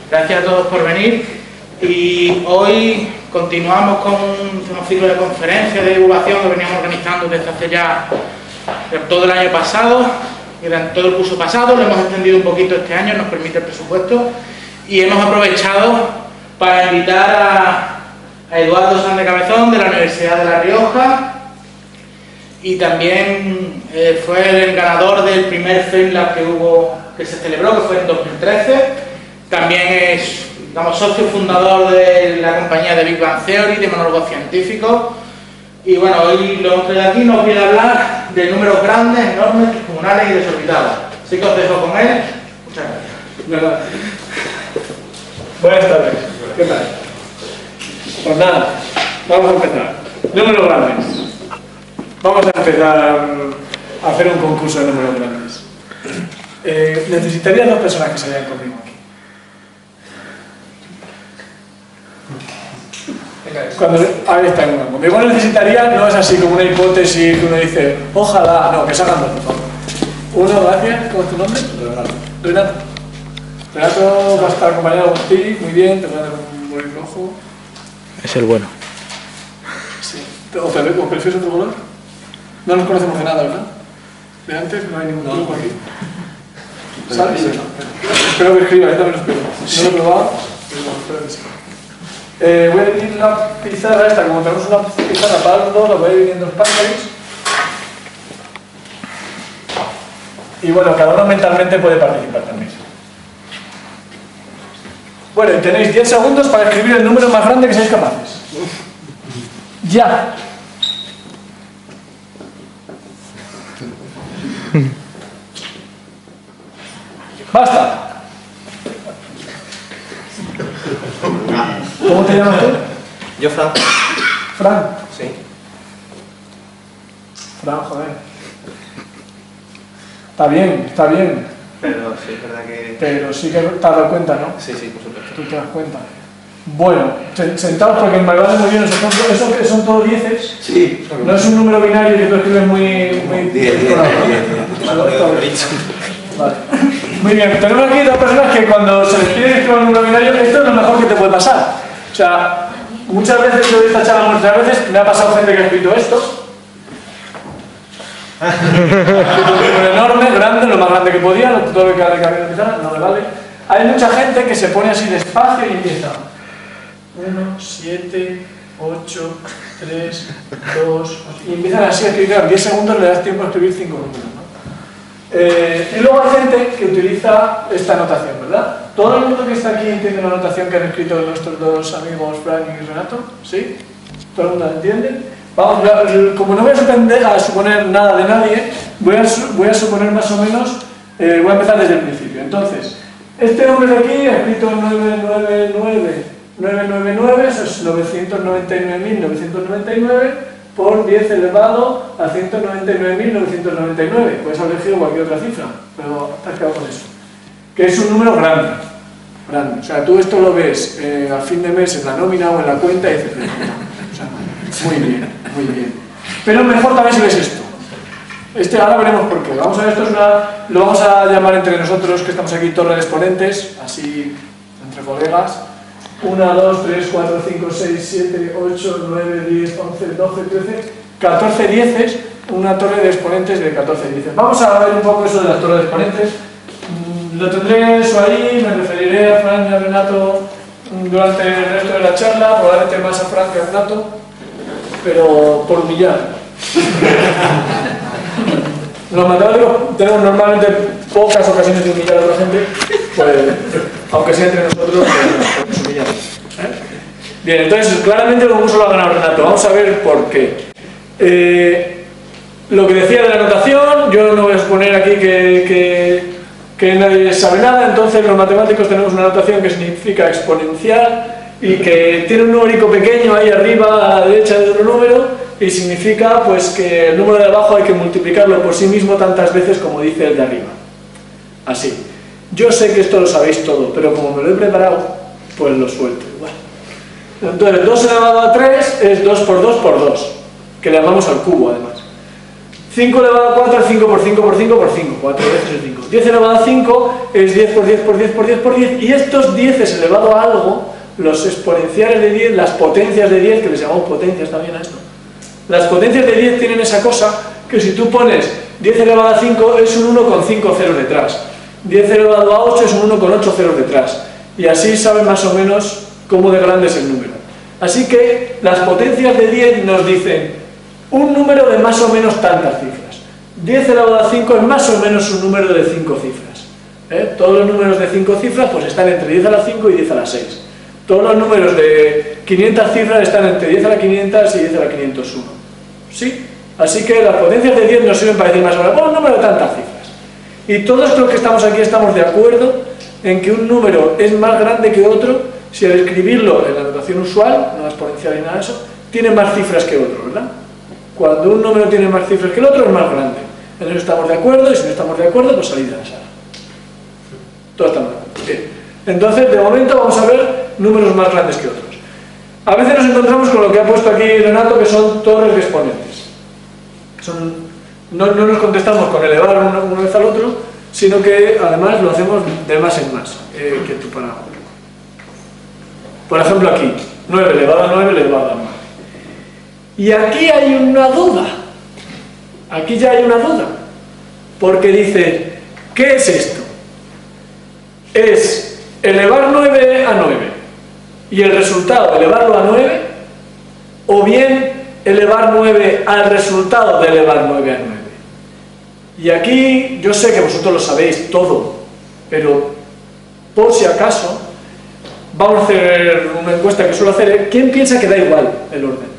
Gracias a todos por venir y hoy continuamos con un ciclo de conferencias de divulgación que veníamos organizando desde hace ya todo el año pasado y durante todo el curso pasado. Lo hemos extendido un poquito este año, nos permite el presupuesto, y hemos aprovechado para invitar a Eduardo Sánchez Cabezón de la Universidad de La Rioja, y también fue el ganador del primer FameLab que se celebró, que fue en 2013. También es, digamos, socio fundador de la compañía de Big Bang Theory, de monólogos científicos. Y bueno, hoy lo hemos traído aquí, nos viene a hablar de números grandes, enormes, descomunales y desorbitados. Así que os dejo con él. Muchas gracias. Buenas tardes. ¿Qué tal? Pues nada, vamos a empezar. Números grandes. Vamos a empezar a hacer un concurso de números grandes. Necesitaría dos personas que se vayan conmigo aquí. Ahí está uno. Conmigo necesitaría, no es así como una hipótesis que uno dice, ojalá, no, que salgan dos, por favor. Uno, gracias. ¿Cómo es tu nombre? Renato. Renato va a estar acompañado por ti, muy bien, te voy a dar un buen rojo. Es el bueno. Sí. ¿O prefieres otro color? No nos conocemos de nada, ¿verdad? De antes no hay ningún truco aquí. ¿Sabes? Espero que escriba, yo también lo espero. No lo he probado, pero espero que sí. Voy a dividir la pizarra esta, como tenemos una pizarra para los dos, la voy a dividir en dos partes. Y bueno, cada uno mentalmente puede participar también. Bueno, y tenéis 10 segundos para escribir el número más grande que seáis capaces. ¡Ya! ¡Basta! ¿Cómo te llamas tú? Yo, Fran. ¿Fran? Sí. Fran, joder. Está bien, está bien. Pero sí, es verdad que... Pero sí que te has dado cuenta, ¿no? Sí, sí, por supuesto. Tú te das cuenta. Bueno, sentaos porque me vale muy bien los ejemplos. ¿Eso que son todos dieces? Sí. No es un número binario que tú escribes muy... 10. Vale. Muy bien, tenemos aquí dos personas que cuando se les pide escribir un número binario, esto es lo mejor que te puede pasar. O sea, muchas veces yo he esta charla muchas veces, me ha pasado gente que ha escrito esto. Un número enorme, grande, lo más grande que podía, todo lo que había que empezar, no me vale. Hay mucha gente que se pone así despacio y empieza 1, 7, 8, 3, 2, y empiezan así a escribir. En 10 segundos le das tiempo a escribir 5 números, ¿no? Y luego hay gente que utiliza esta notación, ¿verdad? ¿Todo el mundo que está aquí entiende la notación que han escrito nuestros dos amigos, Fran y Renato? ¿Sí? ¿Todo el mundo la entiende? Vamos, como no voy a suponer nada de nadie, voy a suponer más o menos, voy a empezar desde el principio. Entonces, este hombre de aquí ha escrito 999, eso es 999.999 por 10 elevado a 199.999. Puedes haber elegido cualquier otra cifra, pero te has quedado con eso. Que es un número grande. Grande. O sea, tú esto lo ves al fin de mes en la nómina o en la cuenta y dices, o sea, muy bien, muy bien. Pero mejor también si ves esto. Ahora veremos por qué. Vamos a ver, esto es lo vamos a llamar entre nosotros que estamos aquí torre de exponentes, así entre colegas. 1, 2, 3, 4, 5, 6, 7, 8, 9, 10, 11, 12, 13, 14 dieces, una torre de exponentes de 14 dieces. Vamos a ver un poco eso de las torres de exponentes. Lo tendré eso ahí, me referiré a Fran y a Renato durante el resto de la charla, probablemente más a Fran que a Renato, pero por humillar. Los matemáticos tenemos normalmente pocas ocasiones de humillar a otra gente, pues, aunque sea entre nosotros, pues nos humillamos. Bien, entonces claramente el concurso lo ha ganado Renato. Vamos a ver por qué. Lo que decía de la notación, yo no voy a suponer aquí que nadie sabe nada. Entonces los matemáticos tenemos una notación que significa exponencial y que tiene un numérico pequeño ahí arriba a la derecha de otro número, y significa pues que el número de abajo hay que multiplicarlo por sí mismo tantas veces como dice el de arriba. Así. Yo sé que esto lo sabéis todo, pero como me lo he preparado, pues lo suelto igual. Entonces 2 elevado a 3 es 2 por 2 por 2, que le llamamos al cubo además. 5 elevado a 4 es 5 por 5 por 5 por 5, 4 veces el 5. 10 elevado a 5 es 10 por 10 por 10 por 10 por 10, y estos 10 elevado a algo, los exponenciales de 10, las potencias de 10, que les llamamos potencias también a esto, las potencias de 10 tienen esa cosa que si tú pones 10 elevado a 5 es un 1 con 5 ceros detrás, 10 elevado a 8 es un 1 con 8 ceros detrás, y así saben más o menos cómo de grande es el número. Así que las potencias de 10 nos dicen un número de más o menos tantas cifras. 10 elevado a 5 es más o menos un número de 5 cifras. Todos los números de 5 cifras pues están entre 10 a la 5 y 10 a la 6. Todos los números de 500 cifras están entre 10 a la 500 y 10 a la 501. ¿Sí? Así que las potencias de 10 nos sirven para decir más o menos un número de tantas cifras. Y todos los que estamos aquí estamos de acuerdo en que un número es más grande que otro si al escribirlo en la notación usual, no exponencial ni nada de eso, tiene más cifras que otro, ¿verdad? Cuando un número tiene más cifras que el otro es más grande. En eso estamos de acuerdo, y si no estamos de acuerdo, pues salid de la sala. Todos estamos de acuerdo. Bien. Entonces, de momento vamos a ver números más grandes que otros. A veces nos encontramos con lo que ha puesto aquí Renato, que son torres de exponentes. No nos contestamos con elevar una vez al otro, sino que además lo hacemos de más en más, que tu parábola. Por ejemplo aquí, 9 elevado a 9 elevado a 9. Y aquí hay una duda. Aquí ya hay una duda. Porque dice, ¿qué es esto? ¿Es elevar 9 a 9 y el resultado elevarlo a 9? ¿O bien elevar 9 al resultado de elevar 9 a 9? Y aquí yo sé que vosotros lo sabéis todo, pero por si acaso vamos a hacer una encuesta que suelo hacer. ¿Quién piensa que da igual el orden?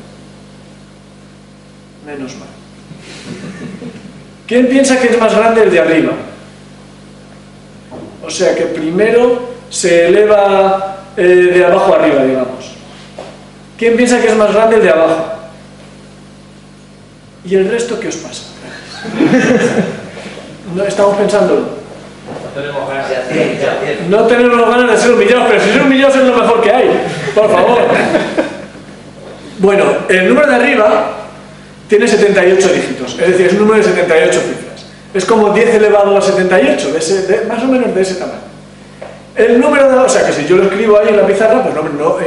Menos mal. ¿Quién piensa que es más grande el de arriba? O sea que primero se eleva de abajo a arriba, digamos. ¿Quién piensa que es más grande el de abajo? ¿Y el resto qué os pasa? No estamos pensándolo. No tenemos ganas de hacer. No tenemos ganas de ser humillados, pero si ser humillados es lo mejor que hay. Por favor. Bueno, el número de arriba tiene 78 dígitos, es decir, es un número de 78 cifras. Es como 10 elevado a 78, más o menos de ese tamaño. El número de... O sea, que si yo lo escribo ahí en la pizarra, pues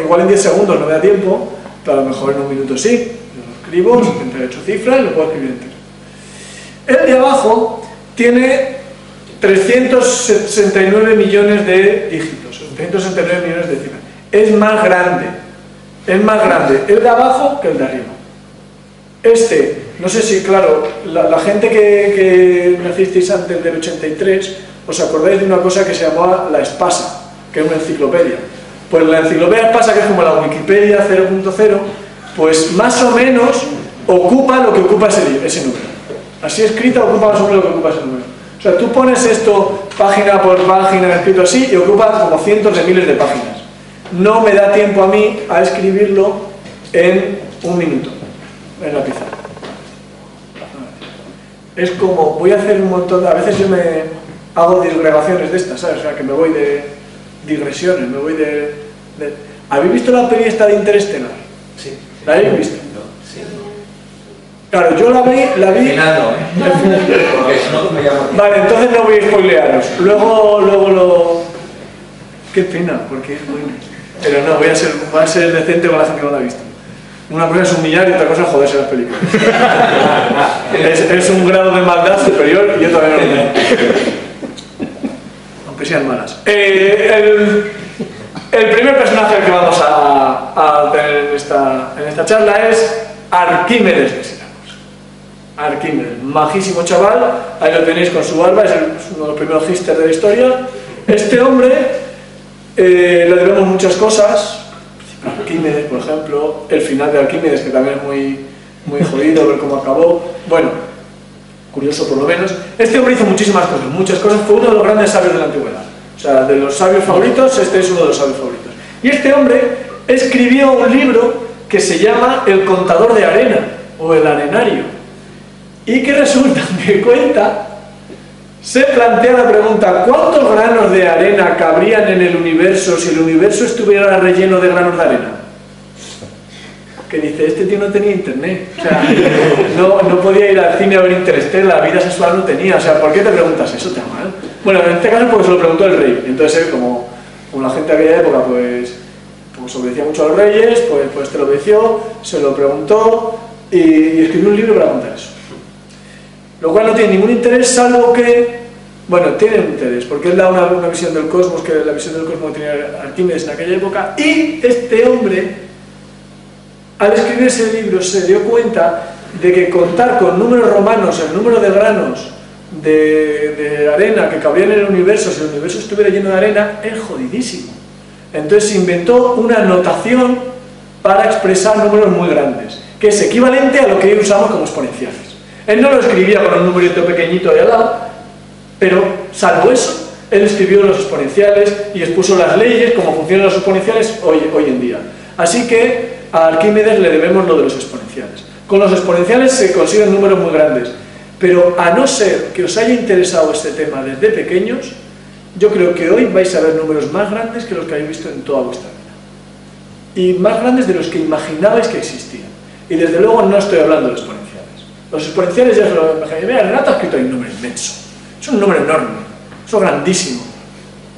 igual en 10 segundos no me da tiempo, pero a lo mejor en un minuto sí. Yo lo escribo, 78 cifras, y lo puedo escribir entero. El de abajo tiene 369 millones de dígitos, 369 millones de cifras. Es más grande el de abajo que el de arriba. No sé si, claro, la gente que nacisteis antes del 83, os acordáis de una cosa que se llamaba la Espasa, que es una enciclopedia. Pues la enciclopedia Espasa, que es como la Wikipedia 0.0, pues más o menos ocupa lo que ocupa ese número. Así escrita ocupa más o menos lo que ocupa ese número. O sea, tú pones esto página por página escrito así y ocupa como cientos de miles de páginas. No me da tiempo a mí a escribirlo en un minuto en la pizarra. Es como, voy a hacer un montón, a veces yo me hago disgregaciones de estas, ¿sabes? O sea, que me voy de digresiones, me voy de... ¿Habéis visto la peli esta de Interestelar? Sí. ¿La habéis visto? Sí. Claro, yo la vi... Final no, porque si no me llamo. Vale, entonces no voy a spoilearos. Luego lo... Qué pena, porque es bueno. Pero no, voy a ser decente con la gente que no la ha visto. Una cosa es humillar y otra cosa es joderse las películas. es un grado de maldad superior y yo todavía no lo tengo. Aunque sean malas. El primer personaje que vamos a tener en esta charla es Arquímedes de Siracus. Arquímedes, majísimo chaval, ahí lo tenéis con su barba, es uno de los primeros hipsters de la historia. Este hombre le debemos muchas cosas. Arquímedes, por ejemplo, el final de Arquímedes, que también es muy jodido, ver cómo acabó. Bueno, curioso por lo menos. Este hombre hizo muchísimas cosas, muchas cosas. Fue uno de los grandes sabios de la antigüedad. O sea, de los sabios favoritos, este es uno de los sabios favoritos. Y este hombre escribió un libro que se llama El contador de arena, o El arenario. Y que resulta que cuenta, se plantea la pregunta: ¿cuántos granos de arena cabrían en el universo si el universo estuviera relleno de granos de arena? que dice, este tío no tenía internet, o sea, no podía ir al cine a ver Interstellar, la vida sexual no tenía, o sea, ¿por qué te preguntas eso tan mal? Bueno, en este caso porque se lo preguntó el rey, entonces él, como la gente de aquella época, pues obedecía mucho a los reyes, pues te lo obedeció, se lo preguntó y escribió un libro para contar eso. Lo cual no tiene ningún interés, salvo que, bueno, tiene un interés, porque él da una visión del cosmos, que la visión del cosmos que tenía Arquímedes en aquella época, y este hombre, al escribir ese libro, se dio cuenta de que contar con números romanos, el número de granos de arena que cabrían en el universo, si el universo estuviera lleno de arena, es jodidísimo. Entonces se inventó una notación para expresar números muy grandes, que es equivalente a lo que hoy usamos como exponenciales. Él no lo escribía con un numerito pequeñito de al lado, pero salvo eso, él escribió los exponenciales y expuso las leyes, cómo funcionan los exponenciales hoy en día. Así que a Arquímedes le debemos lo de los exponenciales. Con los exponenciales se consiguen números muy grandes, pero a no ser que os haya interesado este tema desde pequeños, yo creo que hoy vais a ver números más grandes que los que habéis visto en toda vuestra vida. Y más grandes de los que imaginabais que existían. Y desde luego no estoy hablando de exponenciales. Los exponenciales ya se lo imagináis. Mira, Renato ha escrito ahí un número inmenso. Es un número enorme. Eso es grandísimo.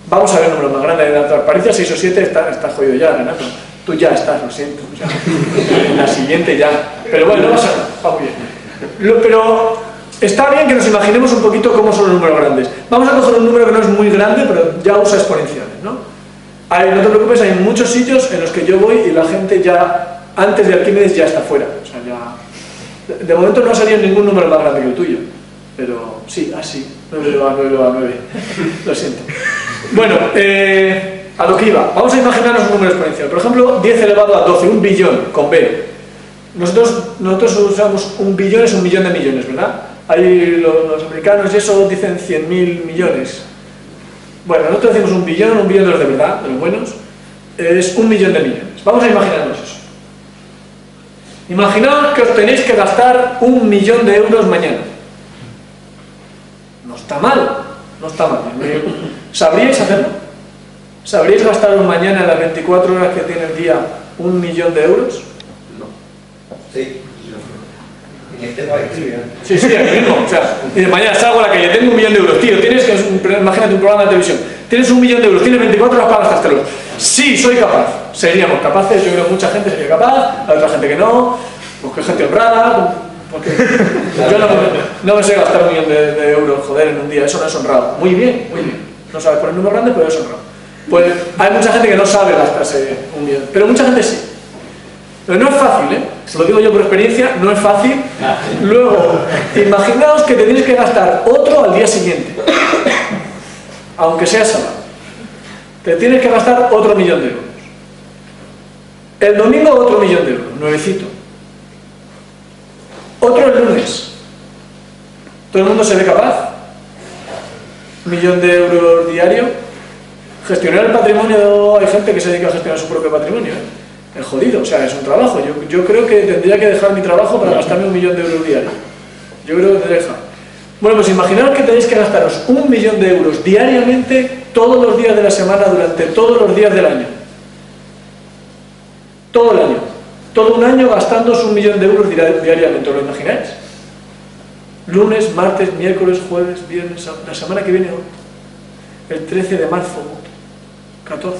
Vamos a ver números más grandes. En la transparencia 6 o 7 está jodido ya, Renato. Tú ya estás, lo siento. O sea, en la siguiente ya. Pero bueno, no pasa nada. Va muy bien. Pero está bien que nos imaginemos un poquito cómo son los números grandes. Vamos a coger un número que no es muy grande, pero ya usa exponenciales, ¿no? No te preocupes, hay muchos sitios en los que yo voy y la gente ya, antes de Arquímedes, ya está fuera. O sea, ya... De momento no ha salido ningún número más grande que el tuyo. Pero sí, así. 9 elevado a 9 elevado a 9. Lo siento. Bueno, a lo que iba. Vamos a imaginarnos un número exponencial. Por ejemplo, 10 elevado a 12, un billón, con B. Nosotros usamos un billón, es un millón de millones, ¿verdad? Ahí los americanos y eso dicen 100.000 millones. Bueno, nosotros decimos un billón de los de verdad, de los buenos, es 1 millón de millones. Vamos a imaginarnos eso. Imaginaos que os tenéis que gastar 1 millón de euros mañana. No está mal, no está mal. ¿Sabríais hacerlo? ¿Sabríais gastaros mañana en las 24 horas que tiene el día 1 millón de euros? No. Sí. En este país, sí, aquí mismo. O sea, mañana salgo a la calle, tengo 1 millón de euros. Tío, imagínate un programa de televisión. Tienes 1 millón de euros, tienes 24 horas para gastártelos. Sí, soy capaz. Seríamos capaces, yo creo que mucha gente sería capaz, hay otra gente que no, porque hay gente honrada, porque yo no me sé gastar 1 millón de euros, joder, en un día, eso no es honrado. Muy bien, muy bien. No sabes poner número grande, pero es honrado. Pues hay mucha gente que no sabe gastarse 1 millón, pero mucha gente sí. Pero no es fácil, ¿eh? Se lo digo yo por experiencia, no es fácil. Luego, imaginaos que te tienes que gastar otro al día siguiente, aunque sea sábado. Te tienes que gastar otro 1 millón de euros. El domingo otro 1 millón de euros, nuevecito. Otro el lunes. ¿Todo el mundo se ve capaz? 1 millón de euros diario. Gestionar el patrimonio, hay gente que se dedica a gestionar su propio patrimonio, ¿eh? Es jodido, o sea, es un trabajo. Yo creo que tendría que dejar mi trabajo para gastarme 1 millón de euros diario. Yo creo que tendría que dejar. Bueno, pues imaginaos que tenéis que gastaros 1 millón de euros diariamente todos los días de la semana durante todos los días del año. Todo el año. Todo un año gastándoos 1 millón de euros diariamente, ¿os lo imagináis? Lunes, martes, miércoles, jueves, viernes, la semana que viene, el 13 de marzo, 14,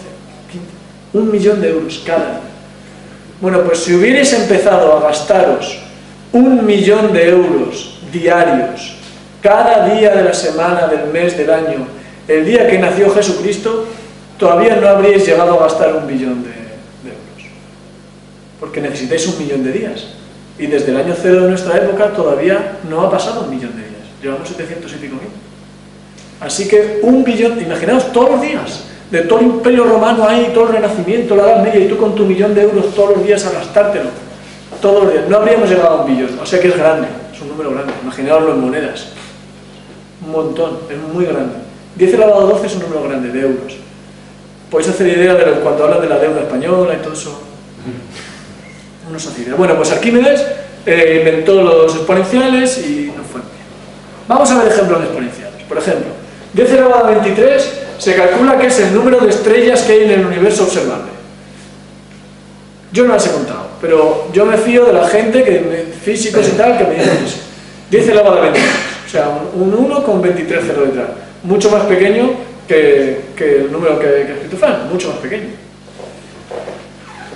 15, 1 millón de euros cada año. Bueno, pues si hubierais empezado a gastaros 1 millón de euros diarios cada día de la semana, del mes, del año, el día que nació Jesucristo, todavía no habríais llegado a gastar 1 billón de euros. Porque necesitáis 1 millón de días. Y desde el año 0 de nuestra época todavía no ha pasado 1 millón de días. Llevamos 700 y pico mil. Así que 1 billón, imaginaos todos los días, de todo el Imperio Romano ahí, todo el Renacimiento, la Edad Media, y tú con tu 1 millón de euros todos los días a gastártelo. Todos los días. No habríamos llegado a 1 billón. O sea que es grande, es un número grande. Imaginaoslo en monedas. Un montón, es muy grande. 10 elevado a 12 es un número grande de euros. Podéis hacer idea de cuando hablan de la deuda española y todo eso. No se hace idea. Bueno, pues Arquímedes inventó los exponenciales y no fue bien. Vamos a ver ejemplos de exponenciales. Por ejemplo, 10 elevado a 23 se calcula que es el número de estrellas que hay en el universo observable. Yo no las he contado, pero yo me fío de la gente, físicos y tal, que me dicen eso. 10 elevado a 23, o sea, un 1 con 23 ceros detrás. Mucho más pequeño que el número que ha escrito Fran, mucho más pequeño.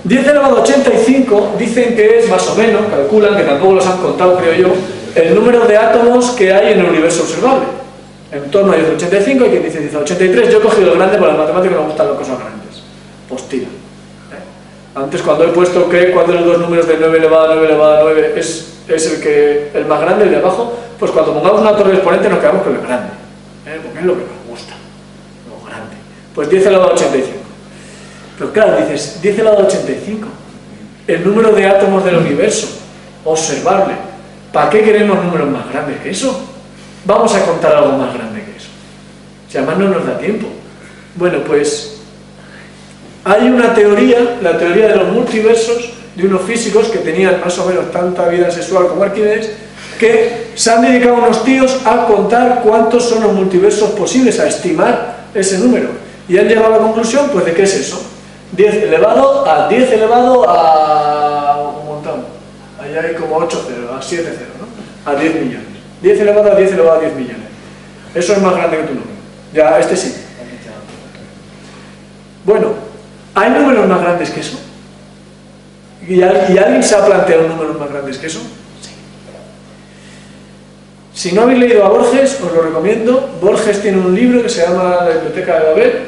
10 elevado a 85 dicen que es más o menos, calculan, que tampoco los han contado creo yo, el número de átomos que hay en el universo observable. En torno a 10 a 85, hay quien dice 10 a 83, yo he cogido el grande, porque las matemáticas me gustan las cosas grandes. Pues tira. Antes cuando he puesto que cuál de los dos números de 9 elevado a 9 elevado a 9 es el más grande, el de abajo, pues cuando pongamos una torre de exponente nos quedamos con el grande, porque es lo que nos gusta, lo grande. Pues 10 elevado a 85. Pero claro, dices, 10 elevado a 85, el número de átomos del universo, observable. ¿Para qué queremos números más grandes que eso? Vamos a contar algo más grande que eso. Si además no nos da tiempo. Bueno, pues hay una teoría, la teoría de los multiversos, de unos físicos que tenían más o menos tanta vida sexual como Arquímedes, que se han dedicado unos tíos a contar cuántos son los multiversos posibles, a estimar ese número. Y han llegado a la conclusión, pues, de qué es eso. 10 elevado a 10 elevado a un montón. Ahí hay como 8 ceros, a 7 ceros, ¿no? A 10 millones. 10 elevado a 10 elevado a 10 millones. Eso es más grande que tu número. Ya, este sí. Bueno, ¿hay números más grandes que eso? ¿Y alguien se ha planteado números más grandes que eso? Sí. Si no habéis leído a Borges, os lo recomiendo. Borges tiene un libro que se llama La Biblioteca de Babel.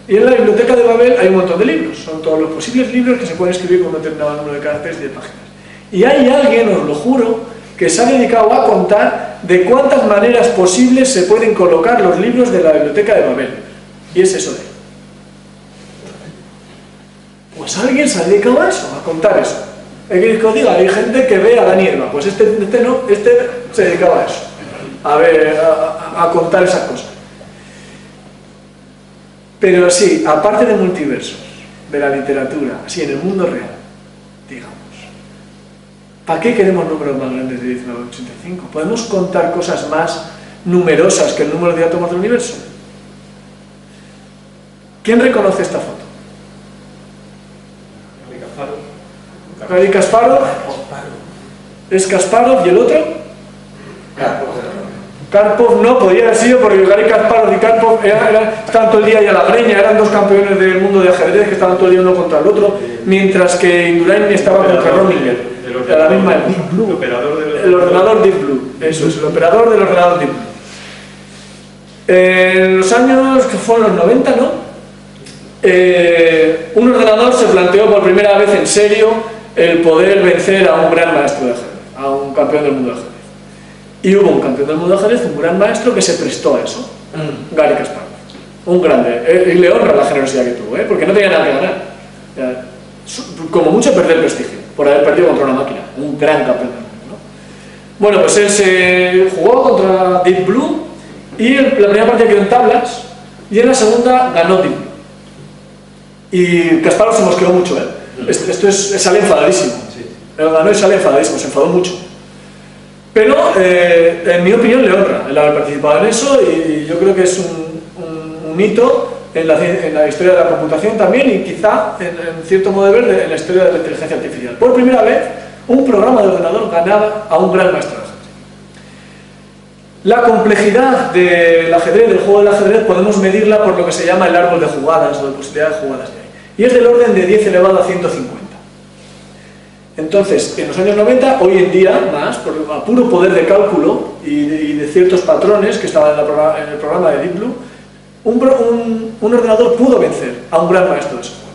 Y en la Biblioteca de Babel hay un montón de libros. Son todos los posibles libros que se pueden escribir con un determinado número de caracteres y de páginas. Y hay alguien, os lo juro, que se ha dedicado a contar de cuántas maneras posibles se pueden colocar los libros de la Biblioteca de Babel. Y es eso de él. Pues alguien se ha dedicado a eso, a contar eso. Hay que os diga, hay gente que ve a Adán y Eva. Pues este no, este se dedicaba a eso. A ver, a contar esas cosas. Pero sí, aparte de multiversos, de la literatura, así en el mundo real, digamos, ¿para qué queremos números más grandes de 10 a 85? ¿Podemos contar cosas más numerosas que el número de átomos del universo? ¿Quién reconoce esta foto? Garry Kasparov. ¿Es Kasparov y el otro? Karpov no, podría haber sido porque Garry Kasparov y Karpov estaban todo el día ahí a la greña, eran dos campeones del mundo de ajedrez que estaban todo el día uno contra el otro, mientras que Indurain estaba contra Rominger. La misma el ordenador Deep Blue, eso es, el operador del ordenador Deep Blue. En los años que fueron los 90, ¿no? Un ordenador se planteó por primera vez en serio el poder vencer a un gran maestro de ajedrez, a un campeón del mundo de ajedrez. Y hubo un campeón del mundo de ajedrez, un gran maestro que se prestó a eso, Garry Kasparov, un grande, y le honra la generosidad que tuvo, porque no tenía nada que ganar, como mucho perder prestigio, por haber perdido contra una máquina, un gran campeón del mundo, ¿no? Bueno, pues él se jugó contra Deep Blue, y la primera partida quedó en tablas, y en la segunda ganó Deep Blue. Y Kasparov se mosqueó mucho, sale enfadadísimo, él ganó y sale enfadadísimo, se enfadó mucho. Pero, en mi opinión, le honra el haber participado en eso, y yo creo que es un hito en la historia de la computación también, y quizá, en cierto modo de ver, en la historia de la inteligencia artificial. Por primera vez, un programa de ordenador ganaba a un gran maestro de ajedrez. La complejidad del ajedrez, del juego del ajedrez, podemos medirla por lo que se llama el árbol de jugadas, o de posibilidades de jugadas que hay. Y es del orden de 10 elevado a 150. Entonces, en los años 90, hoy en día, más, por a puro poder de cálculo y de ciertos patrones que estaban en el programa de Deep Blue, un ordenador pudo vencer a un gran maestro de ese juego.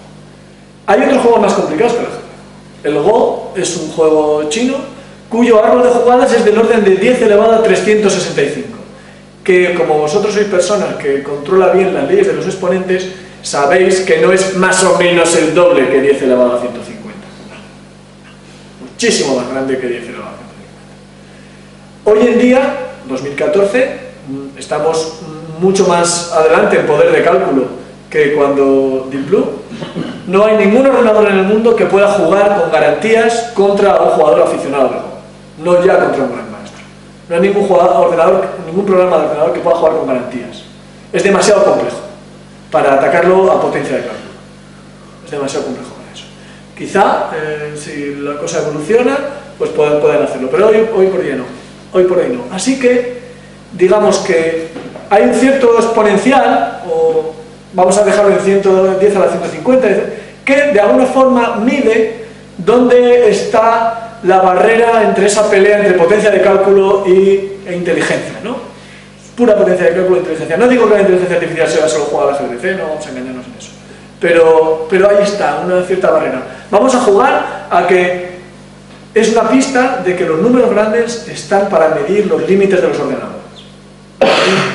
Hay otros juegos más complicados que el ajedrez. El Go es un juego chino cuyo árbol de jugadas es del orden de 10 elevado a 365, que como vosotros sois personas que controla bien las leyes de los exponentes, sabéis que no es más o menos el doble que 10 elevado a 150. Muchísimo más grande que 10 elevado a 150. Hoy en día, 2014, estamos mucho más adelante en poder de cálculo que cuando Deep Blue. No hay ningún ordenador en el mundo que pueda jugar con garantías contra un jugador aficionado de Go, no ya contra un gran maestro. No hay ningún programa de ordenador que pueda jugar con garantías. Es demasiado complejo para atacarlo a potencia de cálculo. Es demasiado complejo para eso. Quizá, si la cosa evoluciona, pues pueden hacerlo, pero hoy por día no. Hoy por hoy no. Así que, digamos que hay un cierto exponencial, o vamos a dejarlo en 110 a la 150, que de alguna forma mide dónde está la barrera entre esa pelea entre potencia de cálculo e inteligencia, ¿no? Pura potencia de cálculo e inteligencia. No digo que la inteligencia artificial sea solo jugar al ajedrez, no vamos a engañarnos en eso. Pero ahí está, una cierta barrera. Vamos a jugar a que es una pista de que los números grandes están para medir los límites de los ordenadores.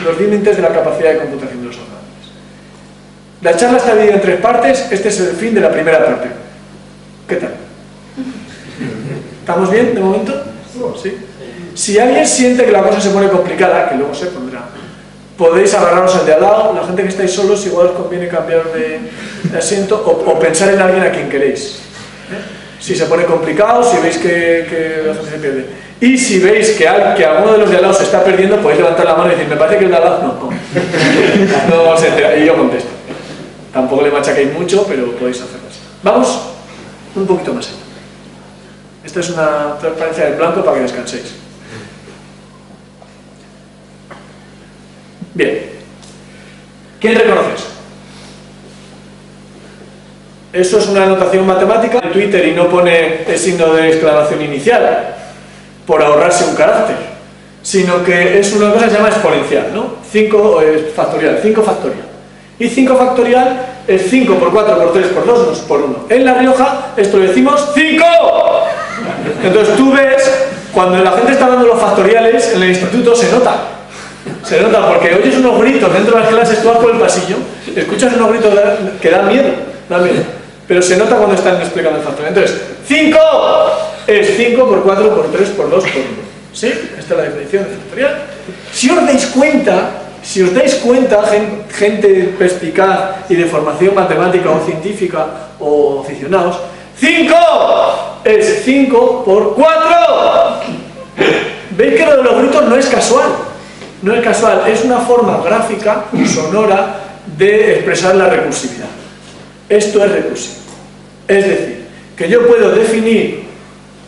Los límites de la capacidad de computación de los ordenadores. La charla está dividida en 3 partes, este es el fin de la primera parte. ¿Qué tal? ¿Estamos bien de momento? ¿Sí? Si alguien siente que la cosa se pone complicada, que luego se pondrá, podéis agarraros al de al lado. La gente que estáis solos igual os conviene cambiar de asiento o pensar en alguien a quien queréis. Si se pone complicado, si veis que la gente se pierde. Y si veis que alguno de los de al lado se está perdiendo, podéis levantar la mano y decir, me parece que el de al lado no se entera. Y yo contesto. Tampoco le machaquéis mucho, pero podéis hacerlo así. Vamos un poquito más allá. Esta es una transparencia del blanco para que descanséis. Bien. ¿Quién reconoce eso? Eso es una anotación matemática en Twitter y no pone el signo de exclamación inicial por ahorrarse un carácter, sino que es una cosa que se llama exponencial, ¿no? 5 factorial, 5 factorial. Y 5 factorial es 5 por 4 por 3 por 2 por 1. En La Rioja esto lo decimos 5. Entonces tú ves, cuando la gente está dando los factoriales en el instituto se nota. Se nota porque oyes unos gritos dentro de las clases, tú vas por el pasillo, escuchas unos gritos que dan miedo, pero se nota cuando están explicando el factorial. Entonces, 5 es 5 por 4 por 3 por 2 por 1. ¿Sí? Esta es la definición de factorial. Si os dais cuenta, gente perspicaz y de formación matemática o científica o aficionados, 5 es 5 por 4. ¿Veis que lo de los gritos no es casual? No es casual, es una forma gráfica, sonora, de expresar la recursividad. Esto es recursivo. Es decir, que yo puedo definir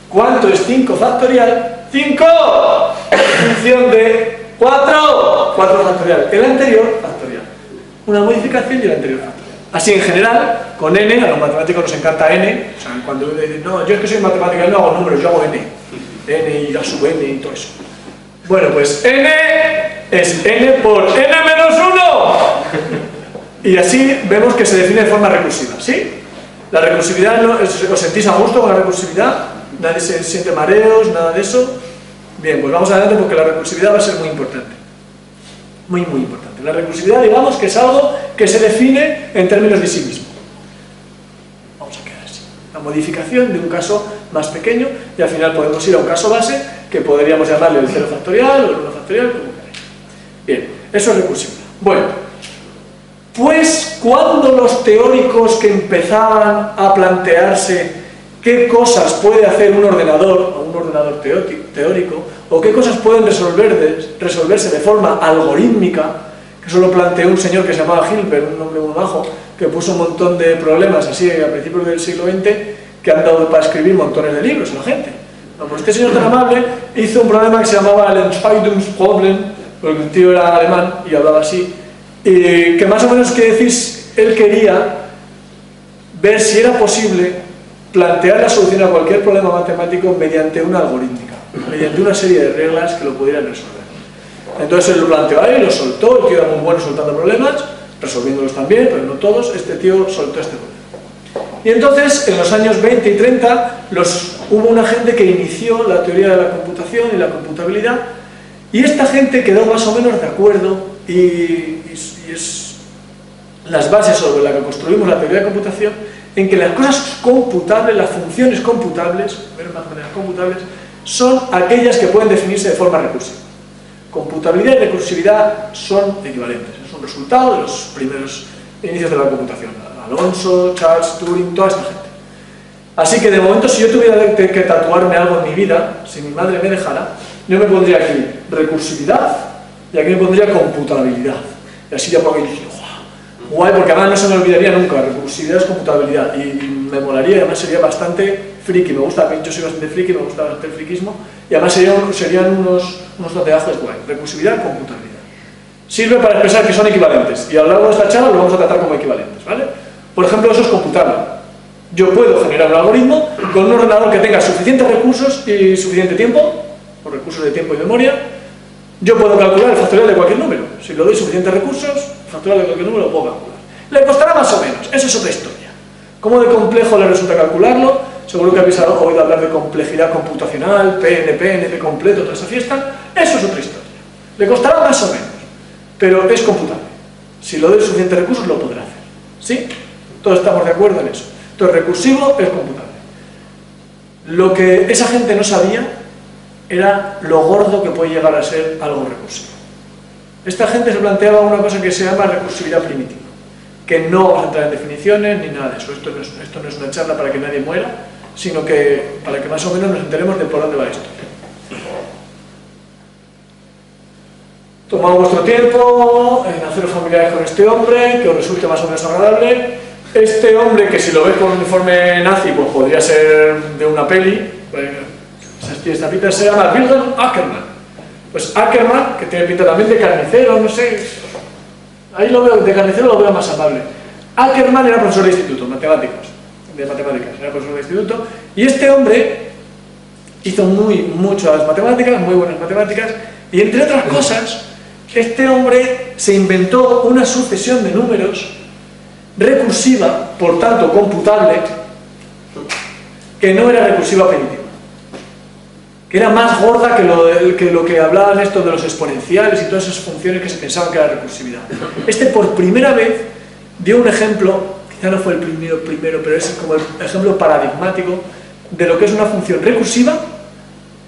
cuánto es 5 factorial, 5 en función de 4 factorial. El anterior factorial. Una modificación y el anterior factorial. Así en general, con n, a los matemáticos nos encanta n, o sea, cuando dicen, no, yo es que soy matemática, no hago números, yo hago n y a sub n y todo eso. Bueno, pues n es n por n menos 1. Y así vemos que se define de forma recursiva, ¿sí? La recursividad, ¿os sentís a gusto con la recursividad? ¿Nadie se siente mareos, nada de eso? Bien, pues vamos adelante porque la recursividad va a ser muy importante. Muy importante. La recursividad, digamos, que es algo que se define en términos de sí mismo. Vamos a quedar así. La modificación de un caso más pequeño y al final podemos ir a un caso base que podríamos llamarle el 0 factorial o el 1 factorial, como queráis. Bien, eso es recursividad. Bueno, pues cuando los teóricos que empezaban a plantearse qué cosas puede hacer un ordenador, o un ordenador teórico, o qué cosas pueden resolverse de forma algorítmica, que eso lo planteó un señor que se llamaba Hilbert, un hombre muy majo, que puso un montón de problemas así a principios del siglo XX, que han dado para escribir montones de libros a la gente. Bueno, pues este señor tan amable hizo un problema que se llamaba el Entscheidungsproblem, porque el tío era alemán y hablaba así, que más o menos que decís, él quería ver si era posible plantear la solución a cualquier problema matemático mediante una algorítmica, mediante una serie de reglas que lo pudieran resolver. Entonces él lo planteó ahí, lo soltó, el tío era muy bueno soltando problemas, resolviéndolos también, pero no todos, este tío soltó este problema. Y entonces, en los años 20 y 30, hubo una gente que inició la teoría de la computación y la computabilidad, y esta gente quedó más o menos de acuerdo, y es las bases sobre las que construimos la teoría de computación, en que las cosas computables, las funciones computables, son aquellas que pueden definirse de forma recursiva. Computabilidad y recursividad son equivalentes, es un resultado de los primeros inicios de la computación. Alonso, Charles, Turing, toda esta gente. Así que de momento, si yo tuviera que tatuarme algo en mi vida, si mi madre me dejara, yo me pondría aquí recursividad y aquí me pondría computabilidad. Y así ya puedo ir, Guay, porque además no se me olvidaría nunca, recursividad es computabilidad, y me molaría, y además sería bastante friki, yo soy bastante friki, me gusta bastante el friquismo, y además serían unos bateazos guay, recursividad, computabilidad. Sirve para expresar que son equivalentes, y a lo largo de esta charla lo vamos a tratar como equivalentes, ¿vale? Por ejemplo, eso es computable. Yo puedo generar un algoritmo con un ordenador que tenga suficientes recursos y suficiente tiempo, o recursos de tiempo y memoria. Yo puedo calcular el factorial de cualquier número. Si le doy suficientes recursos, el factorial de cualquier número lo puedo calcular. Le costará más o menos, eso es otra historia. ¿Cómo de complejo le resulta calcularlo? Seguro que habéis oído hablar de complejidad computacional, PNP, NP completo, toda esa fiesta. Eso es otra historia. Le costará más o menos, pero es computable. Si le doy suficientes recursos, lo podrá hacer. ¿Sí? Todos estamos de acuerdo en eso. Entonces, recursivo es computable. Lo que esa gente no sabía era lo gordo que puede llegar a ser algo recursivo. Esta gente se planteaba una cosa que se llama recursividad primitiva, que no vamos a entrar en definiciones ni nada de eso. Esto no es una charla para que nadie muera, sino que para que más o menos nos enteremos de por dónde va esto. Tomad vuestro tiempo en haceros familiares con este hombre, que os resulte más o menos agradable. Este hombre, que si lo ves con un uniforme nazi, pues podría ser de una peli, esta pinta, se llama Wilhelm Ackermann. Pues Ackermann, que tiene pinta también de carnicero, no sé, ahí lo veo, de carnicero lo veo más amable. Ackermann era profesor de instituto, de matemáticas, era profesor de instituto, y este hombre hizo muchas matemáticas, muy buenas matemáticas, y entre otras cosas, este hombre se inventó una sucesión de números recursiva, por tanto computable, que no era recursiva primitiva, que era más gorda que lo que hablaban estos de los exponenciales y todas esas funciones que se pensaban que era recursividad. Este por primera vez dio un ejemplo, quizá no fue el primero, pero es como el ejemplo paradigmático de lo que es una función recursiva,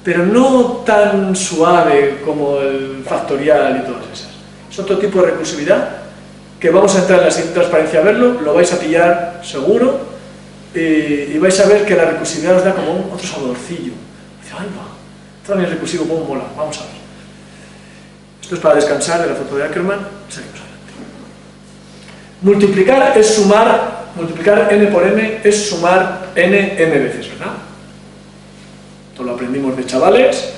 pero no tan suave como el factorial y todas esas. Es otro tipo de recursividad que vamos a entrar en la siguiente transparencia a verlo, lo vais a pillar seguro, y vais a ver que la recursividad os da como otro saborcillo. Dice, ay va, también es recursivo, como mola, vamos a ver. Esto es para descansar de la foto de Ackermann, seguimos adelante. Multiplicar es sumar, multiplicar n por m es sumar n veces, ¿verdad? Esto lo aprendimos de chavales,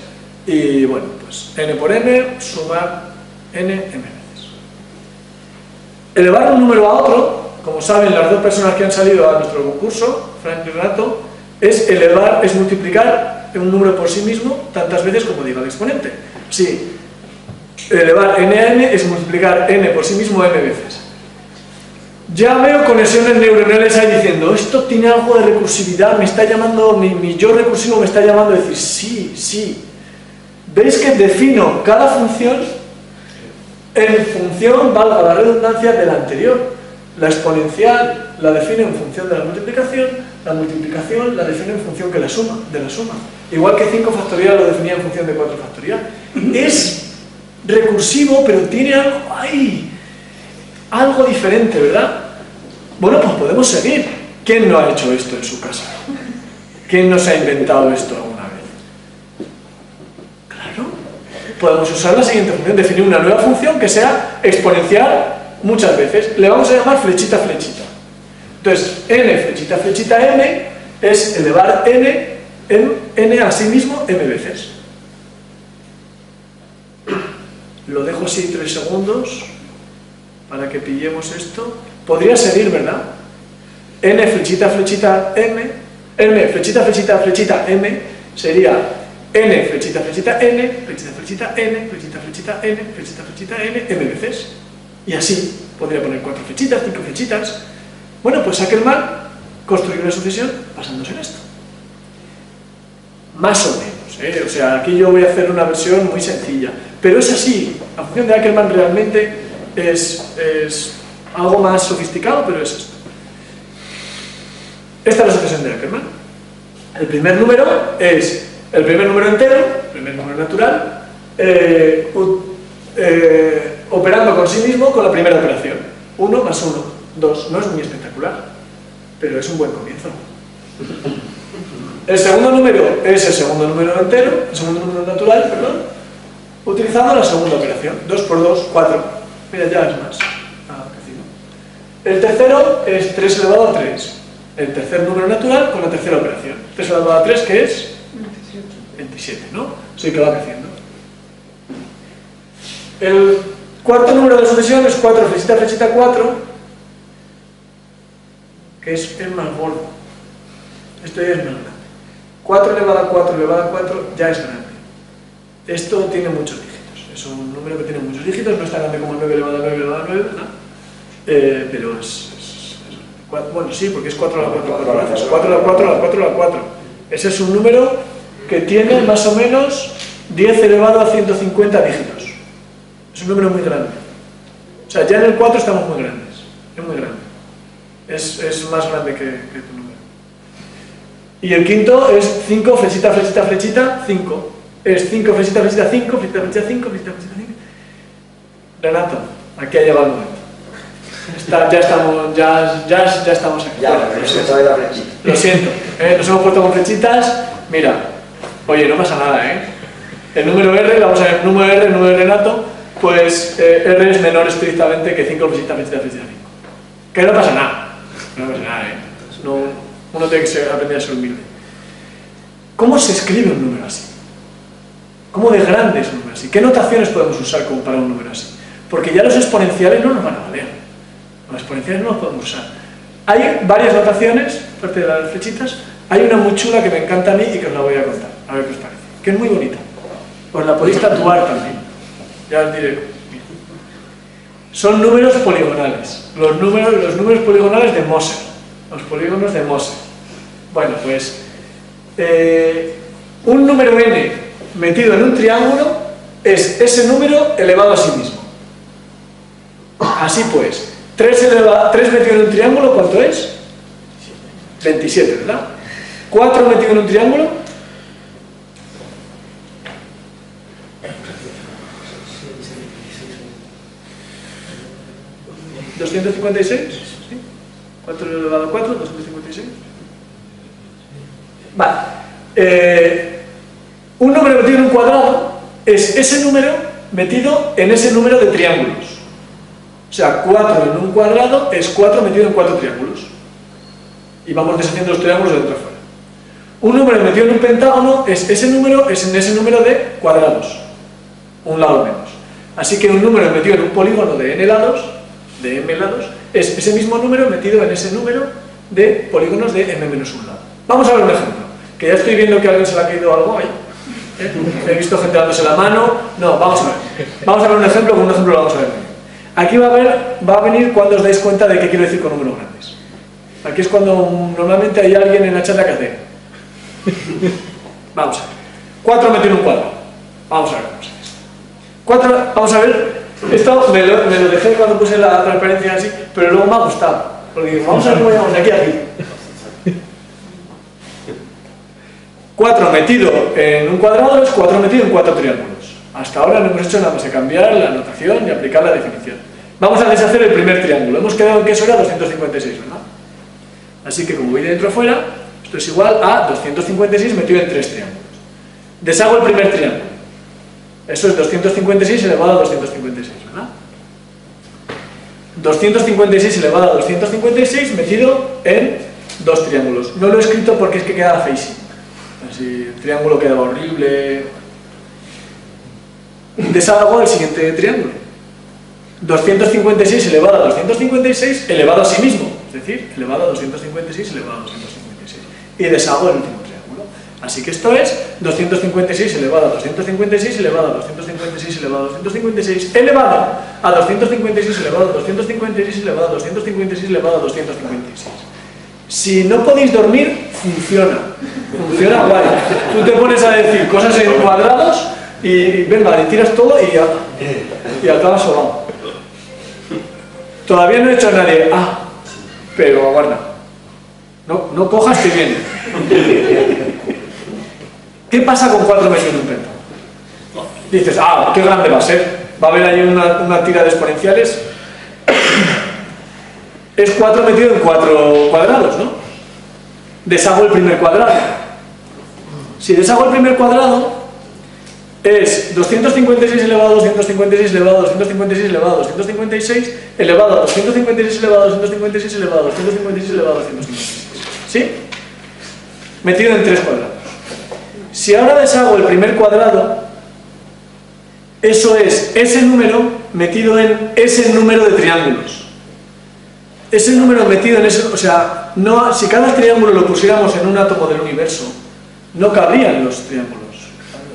y bueno, pues n por m, sumar n veces. Elevar un número a otro, como saben las dos personas que han salido a nuestro concurso, Frank y Renato, es multiplicar un número por sí mismo tantas veces como diga el exponente. Sí, elevar n a n es multiplicar n por sí mismo m veces. Ya veo conexiones neuronales ahí diciendo, esto tiene algo de recursividad, me está llamando, mi yo recursivo me está llamando a decir, sí. ¿Veis que defino cada función en función, valga la redundancia, de la anterior? La exponencial la define en función de la multiplicación la define en función de la suma. Igual que 5 factorial lo definía en función de 4 factorial. Es recursivo, pero tiene algo ahí, algo diferente, ¿verdad? Bueno, pues podemos seguir. ¿Quién no ha hecho esto en su casa? ¿Quién no se ha inventado esto alguna vez? Claro. Podemos usar la siguiente función, definir una nueva función que sea exponencial muchas veces. Le vamos a llamar flechita. Entonces, n flechita m es elevar n a sí mismo m veces. Lo dejo así 3 segundos para que pillemos esto. Podría seguir, ¿verdad? N flechita m, m flechita m sería n flechita n, flechita n, m veces. Y así, podría poner 4 flechitas, 5 flechitas. Bueno, pues Ackermann construyó una sucesión basándose en esto. Más o menos, ¿eh? O sea, aquí yo voy a hacer una versión muy sencilla. Pero es así, la función de Ackermann realmente es algo más sofisticado, pero es esto. Esta es la sucesión de Ackermann. El primer número es el primer número entero, el primer número natural, operando con sí mismo con la primera operación. 1 más 1, 2. No es muy espectacular, pero es un buen comienzo. El segundo número es el segundo número entero, el segundo número natural, perdón, utilizando la segunda operación. 2 por 2, 4. Mira, ya es más. El tercero es 3 elevado a 3. El tercer número natural con la tercera operación. 3 elevado a 3, que es 27, ¿no? Sí, que va creciendo. El cuarto número de sucesión es 4 flechita flechita 4, que es el más gordo. Esto ya es más grande. 4 elevado a 4 elevado a 4 ya es grande. Esto tiene muchos dígitos. Es un número que tiene muchos dígitos, no es tan grande como 9 elevado a 9 elevado a 9, ¿no? Pero bueno, sí, porque es 4 a la 4 a la 4, 4 a la 4 a la 4 a la 4. Ese es un número que tiene más o menos 10 elevado a 150 dígitos. Es un número muy grande. O sea, ya en el 4 estamos muy grandes. Es muy grande. Es más grande que tu número. Y el quinto es 5 flechita flechita flechita 5. Es 5 flechita flechita 5, flechita flechita 5, flechita flechita 5. Renato, aquí ha llegado el momento. Ya estamos aquí. Ya, pero eso todavía la flechita. Lo siento, nos hemos puesto con flechitas. Mira, oye, no pasa nada, ¿eh? El número R, vamos a ver, número de Renato, pues R es menor estrictamente que 5 flechita flechita flechita 5. Que no pasa nada. No pasa nada, ¿eh? No, uno tiene que aprender a ser humilde. ¿Cómo se escribe un número así? ¿Cómo de grande es un número así? ¿Qué notaciones podemos usar como para un número así? Porque ya los exponenciales no nos van a valer. Los exponenciales no los podemos usar. Hay varias notaciones, aparte de las flechitas. Hay una muy chula que me encanta a mí y que os la voy a contar, a ver qué os parece. Que es muy bonita. Os la podéis tatuar también. Ya os diré. Son números poligonales. Los números poligonales de Moser. Los polígonos de Moser. Bueno, pues un número n metido en un triángulo es ese número elevado a sí mismo. Así pues, 3 metido en un triángulo, ¿cuánto es? 27, ¿verdad? 4 metido en un triángulo, ¿256? ¿Sí? 4 elevado a 4, 256. Vale. Un número metido en un cuadrado es ese número metido en ese número de triángulos. O sea, 4 en un cuadrado es 4 metido en 4 triángulos. Y vamos deshaciendo los triángulos de dentro a fuera. Un número metido en un pentágono es en ese número de cuadrados. Un lado menos. Así que un número metido en un polígono de m lados, es ese mismo número metido en ese número de polígonos de m menos un lado. Vamos a ver un ejemplo. Que ya estoy viendo que a alguien se le ha caído algo ahí. He visto gente dándose la mano. No, vamos a ver. Vamos a ver un ejemplo, con un ejemplo lo vamos a ver. Aquí va a venir cuando os dais cuenta de qué quiero decir con números grandes. Aquí es cuando normalmente hay alguien en la charla que hace. Vamos a ver. 4 metido en un cuadrado. Vamos a ver. 4, vamos a ver. Esto me lo dejé cuando puse la transparencia así, pero luego me ha gustado. Porque digo, vamos a ver cómo llegamos de aquí a aquí. 4 metido en un cuadrado es 4 metido en 4 triángulos. Hasta ahora no hemos hecho nada más que cambiar la notación y aplicar la definición. Vamos a deshacer el primer triángulo. Hemos quedado en que eso era 256, ¿verdad? Así que como voy de dentro a fuera, esto es igual a 256 metido en 3 triángulos. Deshago el primer triángulo. Eso es 256 elevado a 256, ¿verdad? 256 elevado a 256 metido en 2 triángulos. No lo he escrito porque es que queda feísimo. Así, el triángulo queda horrible. Deshago el siguiente triángulo. 256 elevado a 256 elevado a sí mismo. Es decir, elevado a 256 elevado a 256. Y deshago el último triángulo. Así que esto es 256 elevado a 256 elevado a 256 elevado a 256 elevado a 256 elevado a 256 elevado a 256 elevado a 256. Si no podéis dormir, funciona. Funciona guay. Tú te pones a decir cosas en cuadrados y venga, le tiras todo y acabas sobado. Todavía no he hecho a nadie. Pero aguarda. No cojas que viene. ¿Qué pasa con 4 metido en un pentágono? Dices, qué grande va a ser. Va a haber ahí una tira de exponenciales. Es 4 metido en 4 cuadrados, ¿no? Deshago el primer cuadrado. Si deshago el primer cuadrado, es 256 elevado a 256 elevado a 256 elevado a 256 elevado a 256 elevado a 256 elevado a 256 elevado a 256. ¿Sí? Metido en 3 cuadrados. Si ahora deshago el primer cuadrado, eso es ese número metido en ese número de triángulos. Ese número metido en ese... O sea, no, si cada triángulo lo pusiéramos en un átomo del universo, no cabrían los triángulos.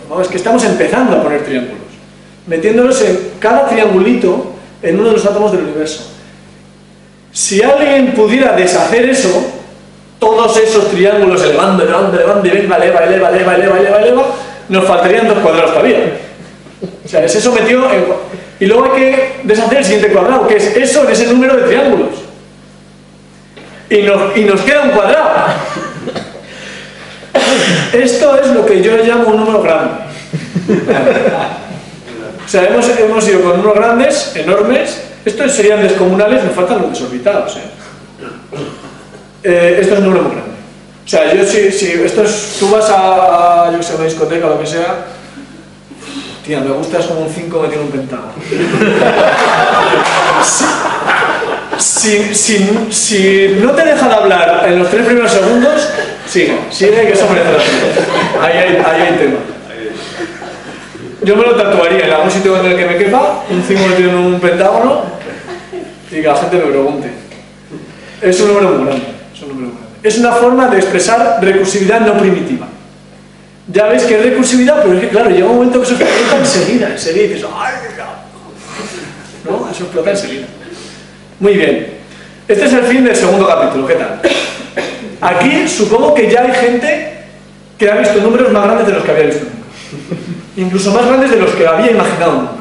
No, es que estamos empezando a poner triángulos, metiéndolos en cada triangulito en uno de los átomos del universo. Si alguien pudiera deshacer eso, todos esos triángulos elevando, eleva, eleva, nos faltarían 2 cuadrados todavía. O sea, es eso metido en... Y luego hay que deshacer el siguiente cuadrado, que es eso en ese número de triángulos. Y nos queda un cuadrado. Esto es lo que yo llamo un número grande. O sea, hemos ido con números grandes, enormes. Estos serían descomunales, nos faltan los desorbitados. Esto es un número muy grande. O sea, yo si esto es, tú vas a yo que sé, una discoteca o lo que sea, tía, me gusta, es como un 5 metido en un pentágono. Si no te deja de hablar en los 3 primeros segundos, sigue, que eso merece la pena. Ahí hay tema. Yo me lo tatuaría en algún sitio en el que me quepa, un 5 metido en un pentágono, y que la gente me pregunte. Es un número muy grande. Es una forma de expresar recursividad no primitiva. Ya veis que es recursividad, pero es que claro, llega un momento que eso explota enseguida, y dices, ¡ay, no! Eso explota enseguida. Muy bien. Este es el fin del segundo capítulo, ¿qué tal? Aquí supongo que ya hay gente que ha visto números más grandes de los que había visto nunca. Incluso más grandes de los que había imaginado nunca.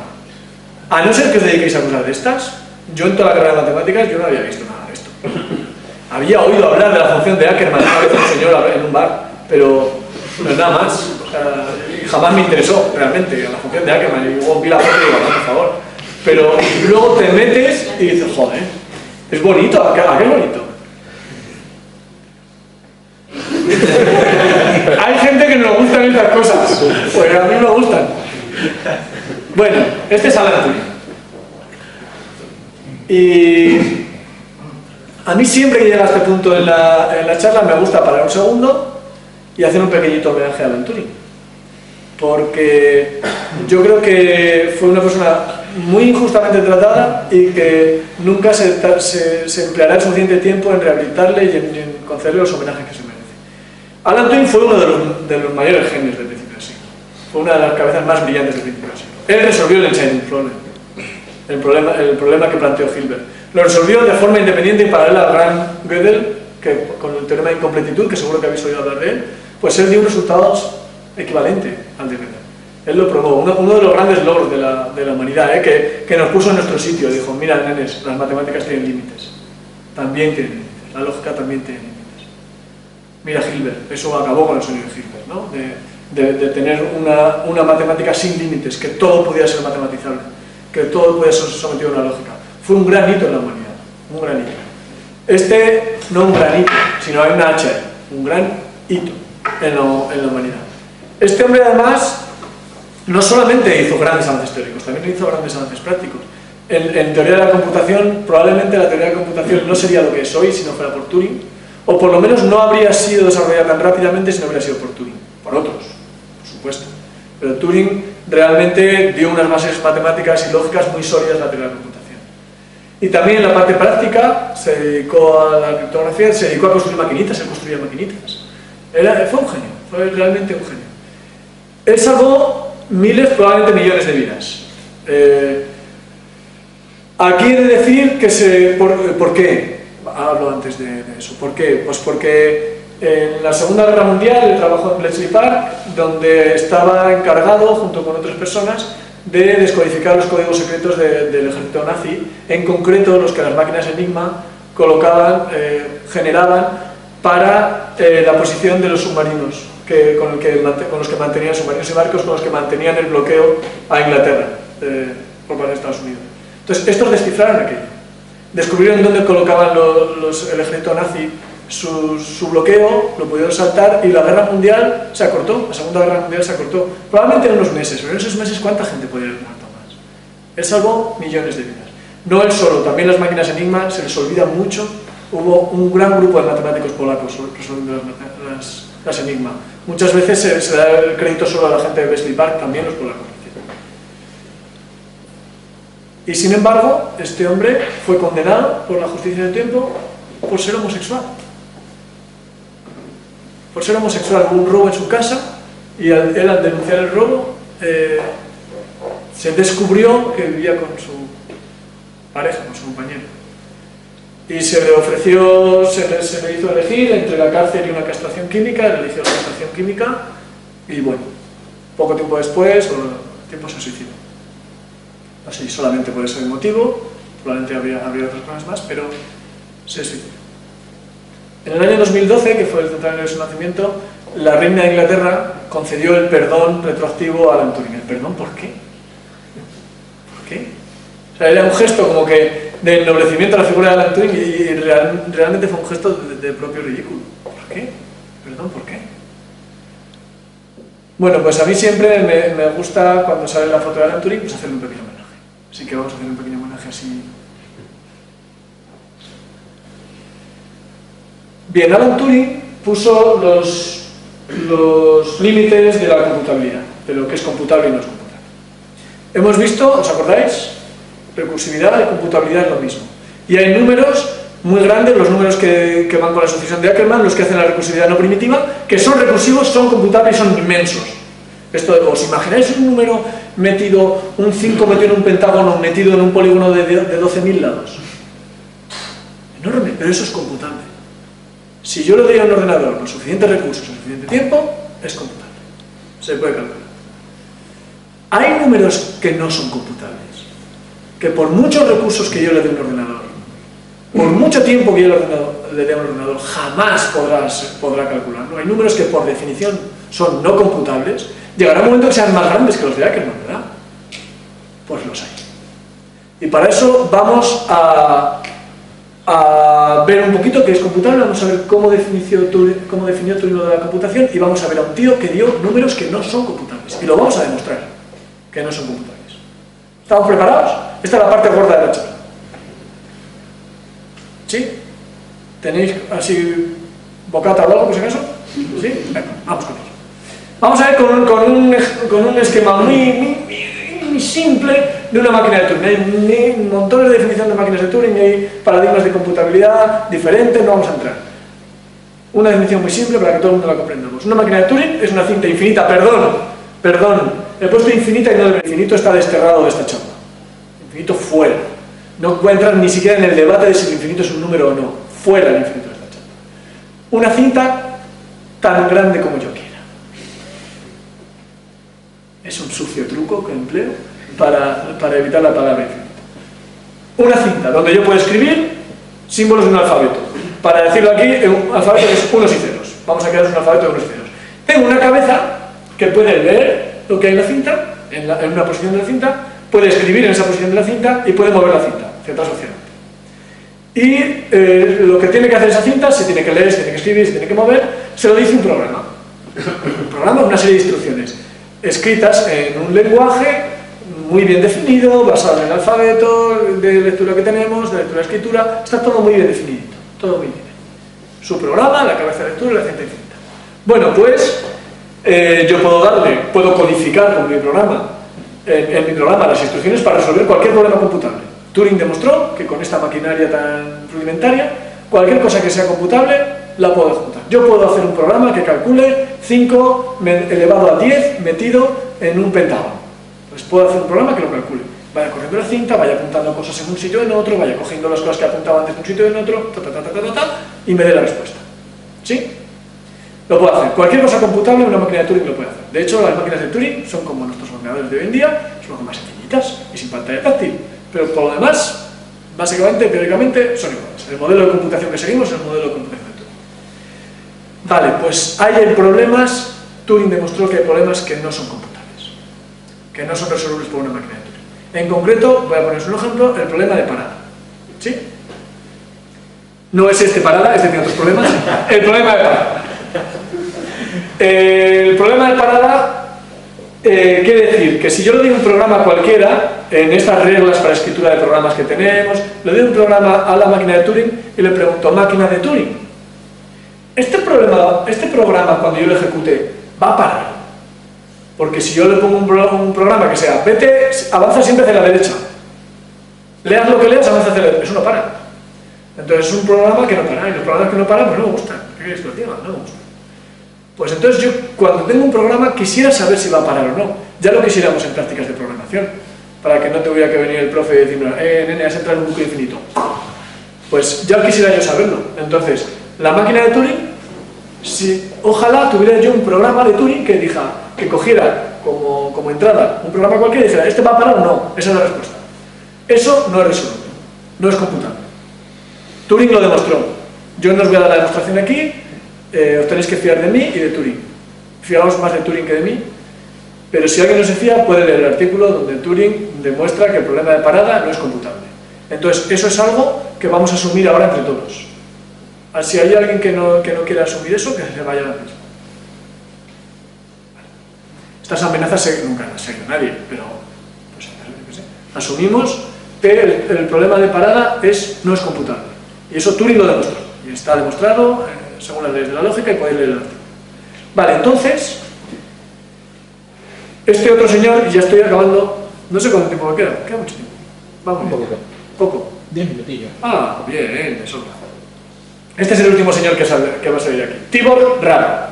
A no ser que os dediquéis a cosas de estas, yo en toda la carrera de matemáticas yo no había visto nada de esto. Había oído hablar de la función de Ackermann una vez un señor en un bar, pero no es nada más. O sea, jamás me interesó realmente la función de Ackermann. Y luego vi la foto y digo, por favor. Pero luego te metes y dices, joder, es bonito, ¿a qué es bonito? Hay gente que no le gustan estas cosas, pues a mí me gustan. Bueno, este es Alan Turing. Y a mí siempre que llega a este punto en la charla me gusta parar un segundo y hacer un pequeñito homenaje a Alan Turing, porque yo creo que fue una persona muy injustamente tratada y que nunca se empleará el suficiente tiempo en rehabilitarle y en concederle los homenajes que se merece. Alan Turing fue uno de los mayores genios del principio del siglo. Fue una de las cabezas más brillantes del principio del siglo. Él resolvió el Einstein problem, el problema que planteó Hilbert. Lo resolvió de forma independiente y paralela al gran Gödel, que con el teorema de incompletitud, que seguro que habéis oído hablar de él, pues él dio un resultado equivalente al de Gödel. Él lo probó, uno de los grandes logros de la humanidad, que nos puso en nuestro sitio. Dijo, mira, nenes, las matemáticas tienen límites. También tienen límites. La lógica también tiene límites. Mira Hilbert, eso acabó con el sueño de Hilbert, ¿no? De tener una matemática sin límites, que todo podía ser matematizable, que todo podía ser sometido a una lógica. Fue un gran hito en la humanidad, un gran hito. No un gran hito, sino hay una H, un gran hito en la humanidad. Este hombre además no solamente hizo grandes avances teóricos, también hizo grandes avances prácticos. En teoría de la computación, probablemente la teoría de la computación no sería lo que es hoy si no fuera por Turing, o por lo menos no habría sido desarrollada tan rápidamente si no hubiera sido por Turing, por otros, por supuesto. Pero Turing realmente dio unas bases matemáticas y lógicas muy sólidas a la teoría de la computación. Y también en la parte práctica se dedicó a la criptografía, se dedicó a construir maquinitas, él construía maquinitas. Fue un genio, fue realmente un genio. Él salvó miles, probablemente millones de vidas. Aquí he de decir que ¿por qué? Hablo antes de eso. ¿Por qué? Pues porque en la Segunda Guerra Mundial él trabajó en Bletchley Park, donde estaba encargado, junto con otras personas, de descodificar los códigos secretos del ejército nazi, en concreto los que las máquinas Enigma colocaban, generaban para la posición de los submarinos, con los que mantenían submarinos y barcos, con los que mantenían el bloqueo a Inglaterra por parte de Estados Unidos. Entonces, estos descifraron aquello. Descubrieron dónde colocaban el ejército nazi su bloqueo lo pudieron saltar y la guerra mundial se acortó, la Segunda Guerra Mundial se acortó, probablemente en unos meses, pero en esos meses ¿cuánta gente podría haber muerto más? Él salvó millones de vidas. No él solo, también las máquinas Enigma, se les olvida mucho, hubo un gran grupo de matemáticos polacos resolviendo las Enigma. Muchas veces se da el crédito solo a la gente de Bletchley Park, también los polacos. Y sin embargo, este hombre fue condenado por la justicia del tiempo por ser homosexual. Por ser homosexual, hubo un robo en su casa y él al denunciar el robo se descubrió que vivía con su pareja, con su compañero. Y se le ofreció, se le hizo elegir entre la cárcel y una castración química, él eligió la castración química y bueno, poco tiempo después, se suicidó. No sé si solamente por ese motivo, probablemente habría otras cosas más, pero se suicidó. En el año 2012, que fue el centenario de su nacimiento, la reina de Inglaterra concedió el perdón retroactivo a Alan Turing. ¿El perdón por qué? ¿Por qué? O sea, era un gesto como que de ennoblecimiento a la figura de Alan Turing y realmente fue un gesto de propio ridículo. ¿Por qué? ¿Perdón por qué? Bueno, pues a mí siempre me gusta cuando sale la foto de Alan Turing, pues hacerle un pequeño homenaje. Así que vamos a hacer un pequeño homenaje así. Bien, Alan Turing puso los límites de la computabilidad, de lo que es computable y no es computable. Hemos visto, ¿os acordáis? Recursividad y computabilidad es lo mismo. Y hay números muy grandes, los números que van con la sucesión de Ackermann, los que hacen la recursividad no primitiva, que son recursivos, son computables y son inmensos. Esto, ¿os imagináis un número metido, un 5 metido en un pentágono, metido en un polígono de 12.000 lados? Enorme, pero eso es computable. Si yo le doy a un ordenador con suficientes recursos en suficiente tiempo, es computable. Se puede calcular. Hay números que no son computables, que por muchos recursos que yo le dé a un ordenador, por mucho tiempo que yo le dé a un ordenador, jamás podrá calcularlo. Hay números que por definición son no computables. Llegará un momento que sean más grandes que los de Ackermann, ¿verdad? Pues los hay. Y para eso vamos a ver un poquito qué es computable, vamos a ver cómo definió Turing lo de la computación y vamos a ver a un tío que dio números que no son computables. Y lo vamos a demostrar, que no son computables. ¿Estamos preparados? Esta es la parte gorda de la charla. ¿Sí? ¿Tenéis así bocata o algo, por si acaso? ¿Sí? Venga, vamos con ello. Vamos a ver con un esquema muy simple de una máquina de Turing. Hay montones de definiciones de máquinas de Turing, hay paradigmas de computabilidad diferentes, no vamos a entrar. Una definición muy simple para que todo el mundo la comprendamos. Una máquina de Turing es una cinta infinita, perdón, he puesto infinita y no el infinito está desterrado de esta charla. Infinito fuera. No encuentran ni siquiera en el debate de si el infinito es un número o no. Fuera del infinito de esta charla. Una cinta tan grande como yo quiera. Es un sucio truco que empleo para evitar la palabra infinito. Una cinta donde yo puedo escribir símbolos de un alfabeto. Para decirlo aquí, un alfabeto es unos y ceros. Vamos a crear un alfabeto de unos y ceros. Tengo una cabeza que puede leer lo que hay en la cinta, en una posición de la cinta, puede escribir en esa posición de la cinta y puede mover la cinta hacia atrás o hacia adelante. Y lo que tiene que hacer esa cinta, se tiene que leer, se tiene que escribir, se tiene que mover, se lo dice un programa. Un programa, una serie de instrucciones escritas en un lenguaje muy bien definido, basado en el alfabeto de lectura que tenemos, de lectura-escritura, está todo muy bien definido, todo muy bien. Su programa, la cabeza de lectura y la cinta infinita. Bueno, pues yo puedo codificar con mi programa, en mi programa las instrucciones para resolver cualquier problema computable. Turing demostró que con esta maquinaria tan rudimentaria, cualquier cosa que sea computable la puedo ejecutar. Yo puedo hacer un programa que calcule 5 elevado a 10 metido en un pentágono. Pues puedo hacer un programa que lo calcule. Vaya corriendo la cinta, vaya apuntando cosas en un sitio o en otro, vaya cogiendo las cosas que apuntaba antes en un sitio o en otro, y me dé la respuesta. ¿Sí? Lo puedo hacer. Cualquier cosa computable, una máquina de Turing lo puede hacer. De hecho, las máquinas de Turing son como nuestros ordenadores de hoy en día, son algo más sencillitas y sin pantalla táctil. Pero por lo demás, básicamente, teóricamente, son iguales. El modelo de computación que seguimos es el modelo de computación de Turing. Vale, pues hay problemas. Turing demostró que hay problemas que no son computables, que no son resolubles por una máquina de Turing. En concreto, voy a poneros un ejemplo, el problema de parada. ¿Sí? No es este parada, este tiene otros problemas. El problema de parada. El problema de parada quiere decir que si yo le doy un programa cualquiera, en estas reglas para escritura de programas que tenemos, le doy un programa a la máquina de Turing y le pregunto, máquina de Turing, este programa cuando yo lo ejecute, ¿va a parar? Porque si yo le pongo un programa que sea, vete, avanza siempre hacia la derecha, leas lo que leas, avanza hacia la derecha, eso no para. Entonces es un programa que no para, y los programas que no paran pues no me gustan. ¿Qué quieres que lo diga? No me gustan. Pues entonces yo, cuando tengo un programa, quisiera saber si va a parar o no. Ya lo quisiéramos en prácticas de programación, para que no tuviera que venir el profe y decirme, nene, has entrado en un bucle infinito. Pues ya quisiera yo saberlo. Entonces, la máquina de Turing, ojalá tuviera yo un programa de Turing que cogiera como entrada un programa cualquiera y dijera, ¿este va a parar o no? Esa es la respuesta. Eso no es resoluble, no es computable. Turing lo demostró. Yo no os voy a dar la demostración aquí, os tenéis que fiar de mí y de Turing. Fiaos más de Turing que de mí, pero si alguien no se fía puede leer el artículo donde Turing demuestra que el problema de parada no es computable. Entonces, eso es algo que vamos a asumir ahora entre todos. Si hay alguien que no quiera asumir eso, que se vaya a la misma. Estas amenazas nunca las ha nadie, pero pues, asumimos que el problema de parada no es computable. Y eso Turing lo demostró. Y está demostrado según las leyes de la lógica y podéis leer el artículo. Vale, entonces, este otro señor, y ya estoy acabando, no sé cuánto tiempo me queda mucho tiempo. Vamos, poco. 10 minutillos. Ah, bien, de sobra. Este es el último señor que va a salir aquí. Tibor Rado.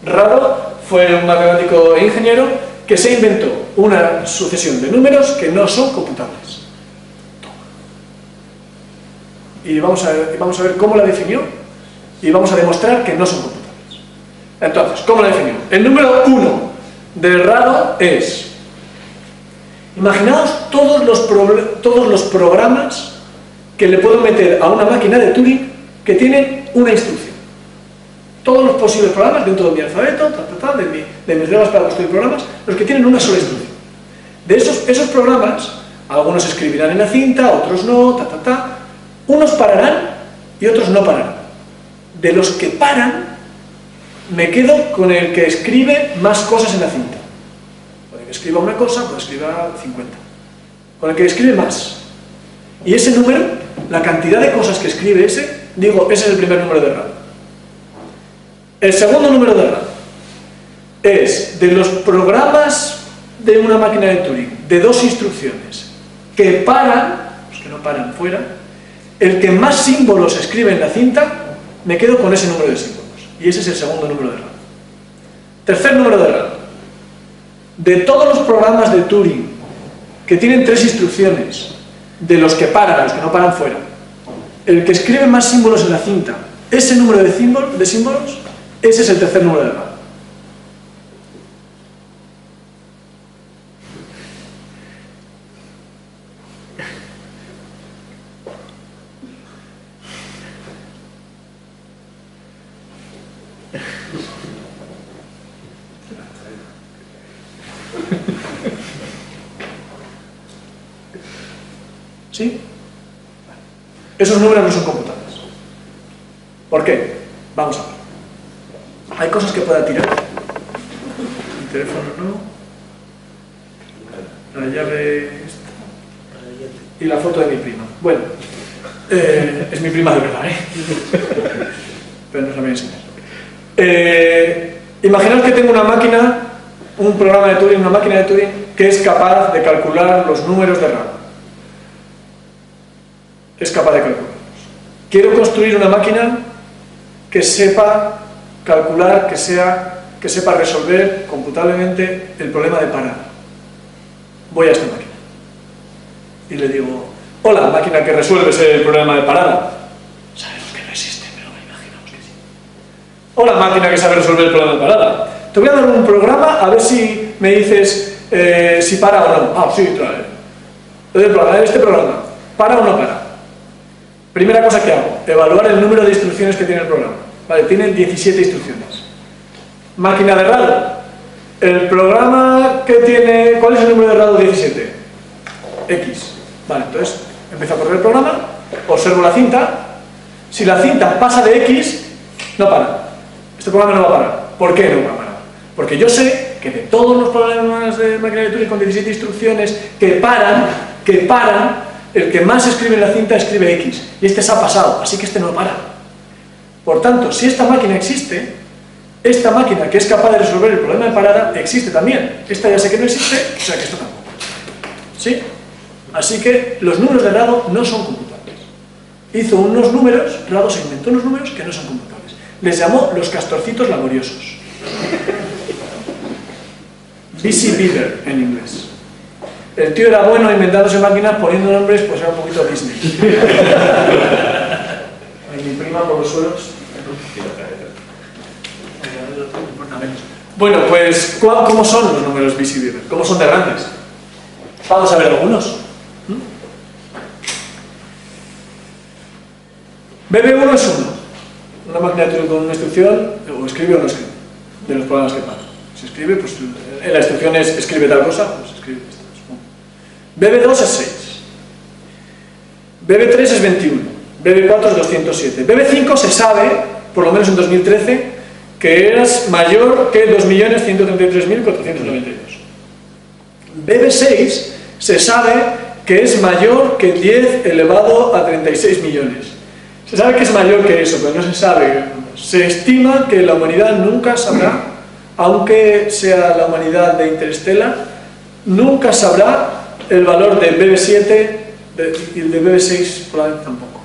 Rado fue un matemático e ingeniero que se inventó una sucesión de números que no son computables. Y vamos a ver cómo la definió y vamos a demostrar que no son computables. Entonces, ¿cómo la definió? El número 1 de Rado es... Imaginaos todos los programas que le puedo meter a una máquina de Turing que tienen una instrucción. Todos los posibles programas dentro de mi alfabeto, de mis reglas para construir programas, los que tienen una sola instrucción. De esos programas, algunos se escribirán en la cinta, otros no, unos pararán y otros no pararán. De los que paran, me quedo con el que escribe más cosas en la cinta. Puede que escriba una cosa, puede que escriba 50. Con el que escribe más. Y ese número, la cantidad de cosas que escribe ese es el primer número de Rado. El segundo número de Rado es de los programas de una máquina de Turing, de 2 instrucciones, que paran, los que no paran fuera, el que más símbolos escribe en la cinta, me quedo con ese número de símbolos. Y ese es el segundo número de Rado. Tercer número de Rado. De todos los programas de Turing que tienen 3 instrucciones, de los que paran, los que no paran fuera, el que escribe más símbolos en la cinta, ese número de símbolos, ese es el tercer número de Rado. ¿Sí? Esos números no son computables. ¿Por qué? Vamos a ver. Hay cosas que pueda tirar. El teléfono no. La llave esta. Y la foto de mi prima. Bueno, es mi prima de verdad, pero no os la voy a enseñar. Imaginad que tengo una máquina, un programa de Turing, una máquina de Turing que es capaz de calcular los números de Rado. Es capaz de calcularlos. Quiero construir una máquina que sepa calcular, que sepa resolver computablemente el problema de parada. Voy a esta máquina y le digo: hola, máquina que resuelves el problema de parada. Sabemos que no existe, pero imaginamos que sí. Hola, máquina que sabe resolver el problema de parada. Te voy a dar un programa a ver si me dices si para o no. Ah, sí, trae. Este programa, ¿para o no para? Primera cosa que hago, evaluar el número de instrucciones que tiene el programa. Vale, tiene 17 instrucciones. Máquina de Rado. El programa que tiene... ¿Cuál es el número de Rado 17? X. Vale, entonces empiezo a correr el programa, observo la cinta Si la cinta pasa de X, no para. Este programa no va a parar. ¿Por qué no va a parar? Porque yo sé que de todos los programas de máquina de Turing con 17 instrucciones que paran, el que más escribe en la cinta escribe X. Y este se ha pasado, así que este no para. Por tanto, si esta máquina existe, esta máquina que es capaz de resolver el problema de parada existe también. Esta ya sé que no existe, o sea que esta tampoco. ¿Sí? Así que los números de Rado no son computables. Hizo unos números, Rado se inventó unos números que no son computables. Les llamó los castorcitos laboriosos. Busy Beaver en inglés. El tío era bueno inventándose máquinas, poniendo nombres, pues era un poquito Disney. Mi prima por los suelos. Bueno, pues, ¿cómo son los números Busy Beaver? ¿Cómo son de grandes? Vamos a ver algunos. BB1 es 1. Una máquina de Turing con una instrucción, o escribe o no escribe, de los programas que pasan. Si escribe, pues la instrucción es escribe tal cosa, pues escribe esto. BB2 es 6. BB3 es 21. BB4 es 207. BB5 se sabe, por lo menos en 2013, que es mayor que 2.133.492. BB6 se sabe que es mayor que 10 elevado a 36 millones. Se sabe que es mayor que eso, pero no se sabe. Se estima que la humanidad nunca sabrá, aunque sea la humanidad de Interstellar, nunca sabrá el valor del BB7 y el de BB6 probablemente tampoco.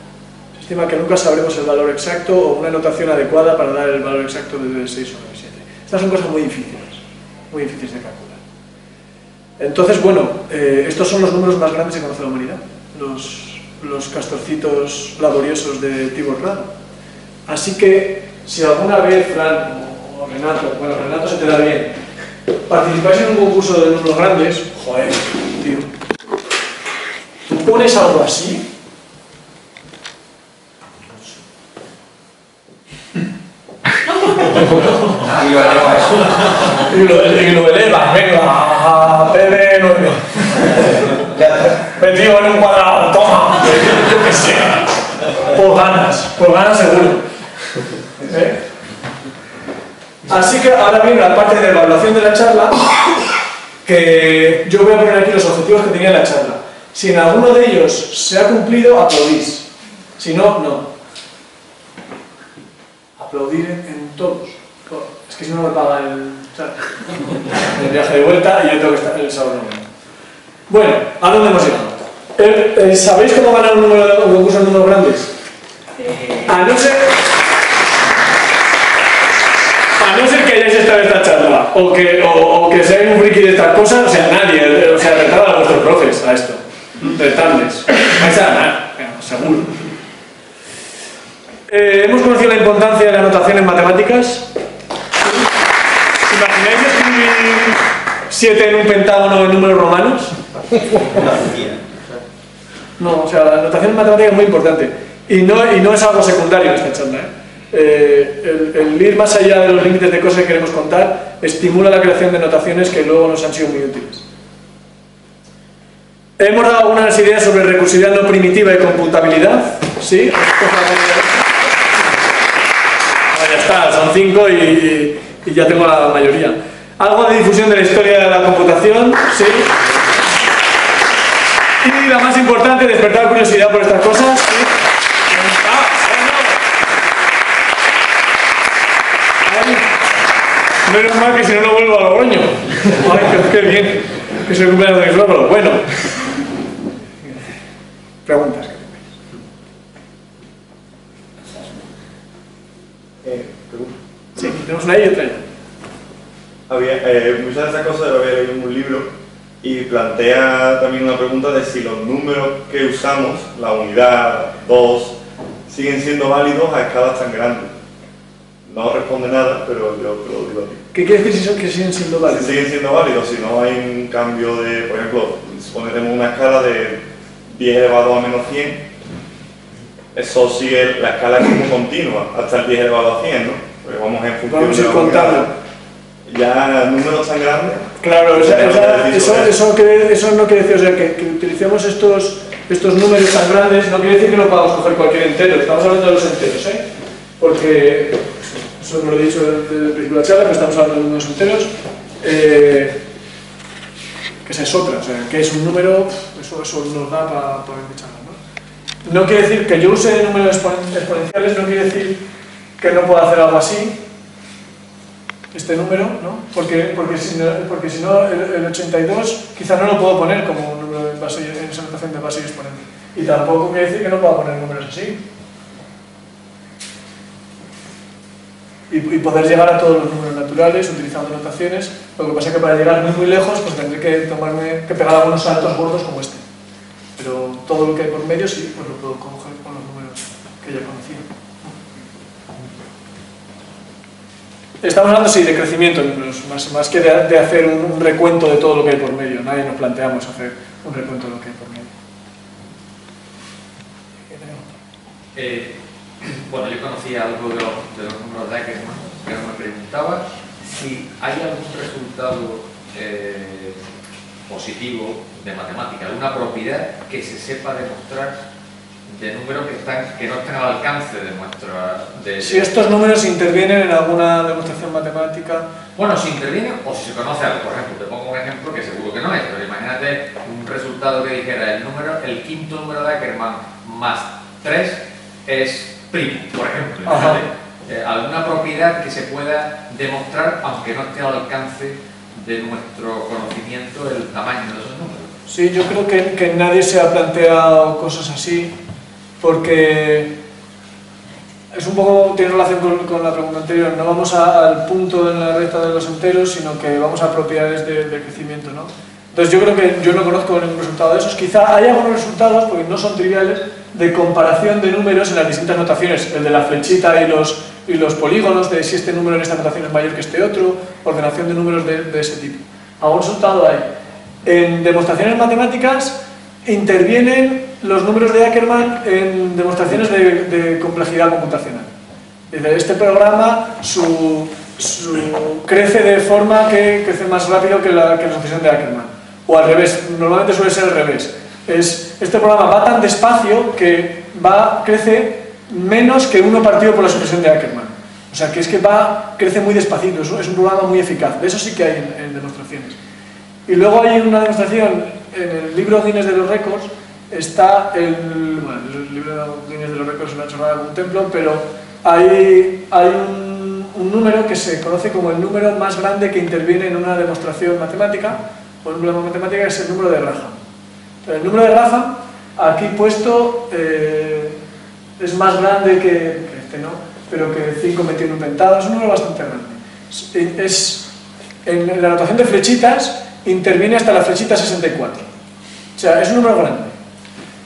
Se estima que nunca sabremos el valor exacto o una notación adecuada para dar el valor exacto del BB6 o BB7. Estas son cosas muy difíciles de calcular. Entonces, bueno, estos son los números más grandes que conoce la humanidad, los castorcitos laboriosos de Tibor Rado. Así que, si alguna vez Fran o Renato, bueno, Renato se te da bien, participáis en un concurso de números grandes, joder, tío, tú pones algo así, y lo elevas, venga, PB9 metido en un cuadrado, toma, yo qué sé, por ganas seguro. Así que ahora viene la parte de evaluación de la charla, que yo voy a poner aquí los objetivos que tenía la charla. Si en alguno de ellos se ha cumplido, aplaudís. Si no, no. Aplaudir en todos. Es que si no me paga el viaje de vuelta y yo tengo que estar en el sábado. Bueno, ¿a dónde hemos llegado? ¿Sabéis cómo ganar un concurso de números grandes? A no ser que hayáis estado en esta charla o que seáis un friki de estas cosas, o sea, nadie, o sea, retad a vuestros profes a esto. Retadles. Vais a ganar, seguro. Hemos conocido la importancia de la notación en matemáticas. ¿Imagináis escribir 7 en un pentágono en números romanos? No, o sea, la notación en matemáticas es muy importante. Y no es algo secundario en esta charla, el ir más allá de los límites de cosas que queremos contar estimula la creación de notaciones que luego nos han sido muy útiles. Hemos dado algunas ideas sobre recursividad no primitiva y computabilidad. ¿Sí? Ya está, son 5 y ya tengo la mayoría. Algo de difusión de la historia de la computación. ¿Sí? Y la más importante, despertar curiosidad por estas cosas. ¿Sí? Menos mal que si no vuelvo a Logroño. Ay, qué bien. Que se cumpleaños de mi flóculo. Bueno. Preguntas. Sí, tenemos una y otra ya. Muchas de esas cosas lo había leído en un libro y plantea también una pregunta de si los números que usamos, la unidad, 2, siguen siendo válidos a escalas tan grandes. No responde nada, pero yo te lo digo a ti. ¿Qué quiere decir que siguen siendo válidos? Si siguen siendo válidos, si no hay un cambio de, por ejemplo, supone que tenemos una escala de 10 elevado a menos 100, eso sigue la escala como continua hasta el 10 elevado a 100, ¿no? Porque vamos en función vamos a ir contando. Ya números tan grandes. Claro, eso no quiere decir, o sea, que utilicemos estos estos números tan grandes no quiere decir que no podamos coger cualquier entero, estamos hablando de los enteros, porque, eso no lo he dicho desde el principio de la charla, pero estamos hablando de números enteros, que esa es otra, o sea, que es un número, eso nos da para charlar, ¿no? No quiere decir que yo use números exponenciales, no quiere decir que no pueda hacer algo así, este número, ¿no? Porque si no el 82 quizá no lo puedo poner como un número en esa notación de base y exponente. Y tampoco quiere decir que no pueda poner números así. Y poder llegar a todos los números naturales utilizando notaciones. Lo que pasa es que para llegar muy lejos pues tendré que pegar algunos saltos gordos como este. Pero todo lo que hay por medio sí, pues lo puedo coger con los números que ya he conocido. Estamos hablando, sí, de crecimiento de números, más que de hacer un recuento de todo lo que hay por medio. Nadie nos planteamos hacer un recuento de lo que hay por medio. Bueno, yo conocía algo de los números de Ackermann, pero me preguntaba si hay algún resultado positivo de matemática, alguna propiedad que se sepa demostrar de números que no están al alcance de nuestra... Si estos números intervienen en alguna demostración matemática... Bueno, si intervienen o si se conoce algo. Por ejemplo, te pongo un ejemplo que seguro que no es, pero imagínate un resultado que dijera el quinto número de Ackermann más 3 es primo, por ejemplo. Alguna propiedad que se pueda demostrar aunque no esté al alcance de nuestro conocimiento el tamaño de esos números. Sí, yo creo que nadie se ha planteado cosas así, porque es un poco, tiene relación con la pregunta anterior, no vamos al punto en la recta de los enteros, sino que vamos a propiedades de crecimiento, ¿no? Entonces yo creo que yo no conozco ningún resultado de esos, quizá hay algunos resultados, porque no son triviales, de comparación de números en las distintas notaciones, el de la flechita y los polígonos, de si este número en esta notación es mayor que este otro, ordenación de números de ese tipo. Algún resultado hay. En demostraciones matemáticas intervienen los números de Ackermann en demostraciones de complejidad computacional. Este programa crece de forma que crece más rápido que la sucesión de Ackermann. O al revés, normalmente suele ser al revés. Este programa va tan despacio que crece menos que 1 partido por la sucesión de Ackermann. O sea, que es que crece muy despacito, es un programa muy eficaz. De eso sí que hay en demostraciones. Y luego hay una demostración en el libro Guinness de los récords, está el libro Guinness de los récords es una chorrada de un templo, pero hay un número que se conoce como el número más grande que interviene en una demostración matemática, o un problema matemática, es el número de Graham. El número de Graham, aquí puesto, es más grande que este, ¿no? Pero que 5 metido en un pentado, es un número bastante grande. En la notación de flechitas interviene hasta la flechita 64. O sea, es un número grande.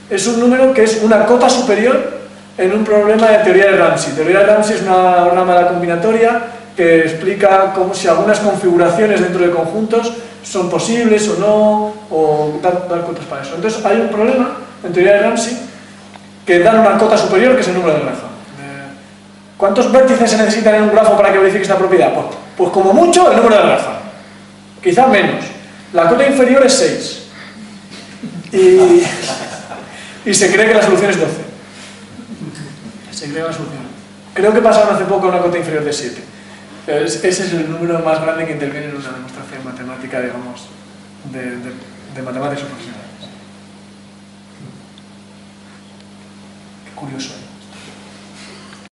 Es un número que es una cota superior en un problema de teoría de Ramsey. Teoría de Ramsey es una rama combinatoria que explica si algunas configuraciones dentro de conjuntos son posibles o no, o dar cotas para eso. Entonces hay un problema en teoría de Ramsey que dan una cota superior, que es el número de Graham. ¿Cuántos vértices se necesitan en un grafo para que verifique esta propiedad? Pues como mucho el número de Graham. Quizá menos. La cota inferior es 6. Y se cree que la solución es 12. Se cree la solución. Creo que pasaron hace poco a una cota inferior de 7. Ese es el número más grande que interviene en una demostración matemática, digamos, de matemáticas profesionales. Qué curioso.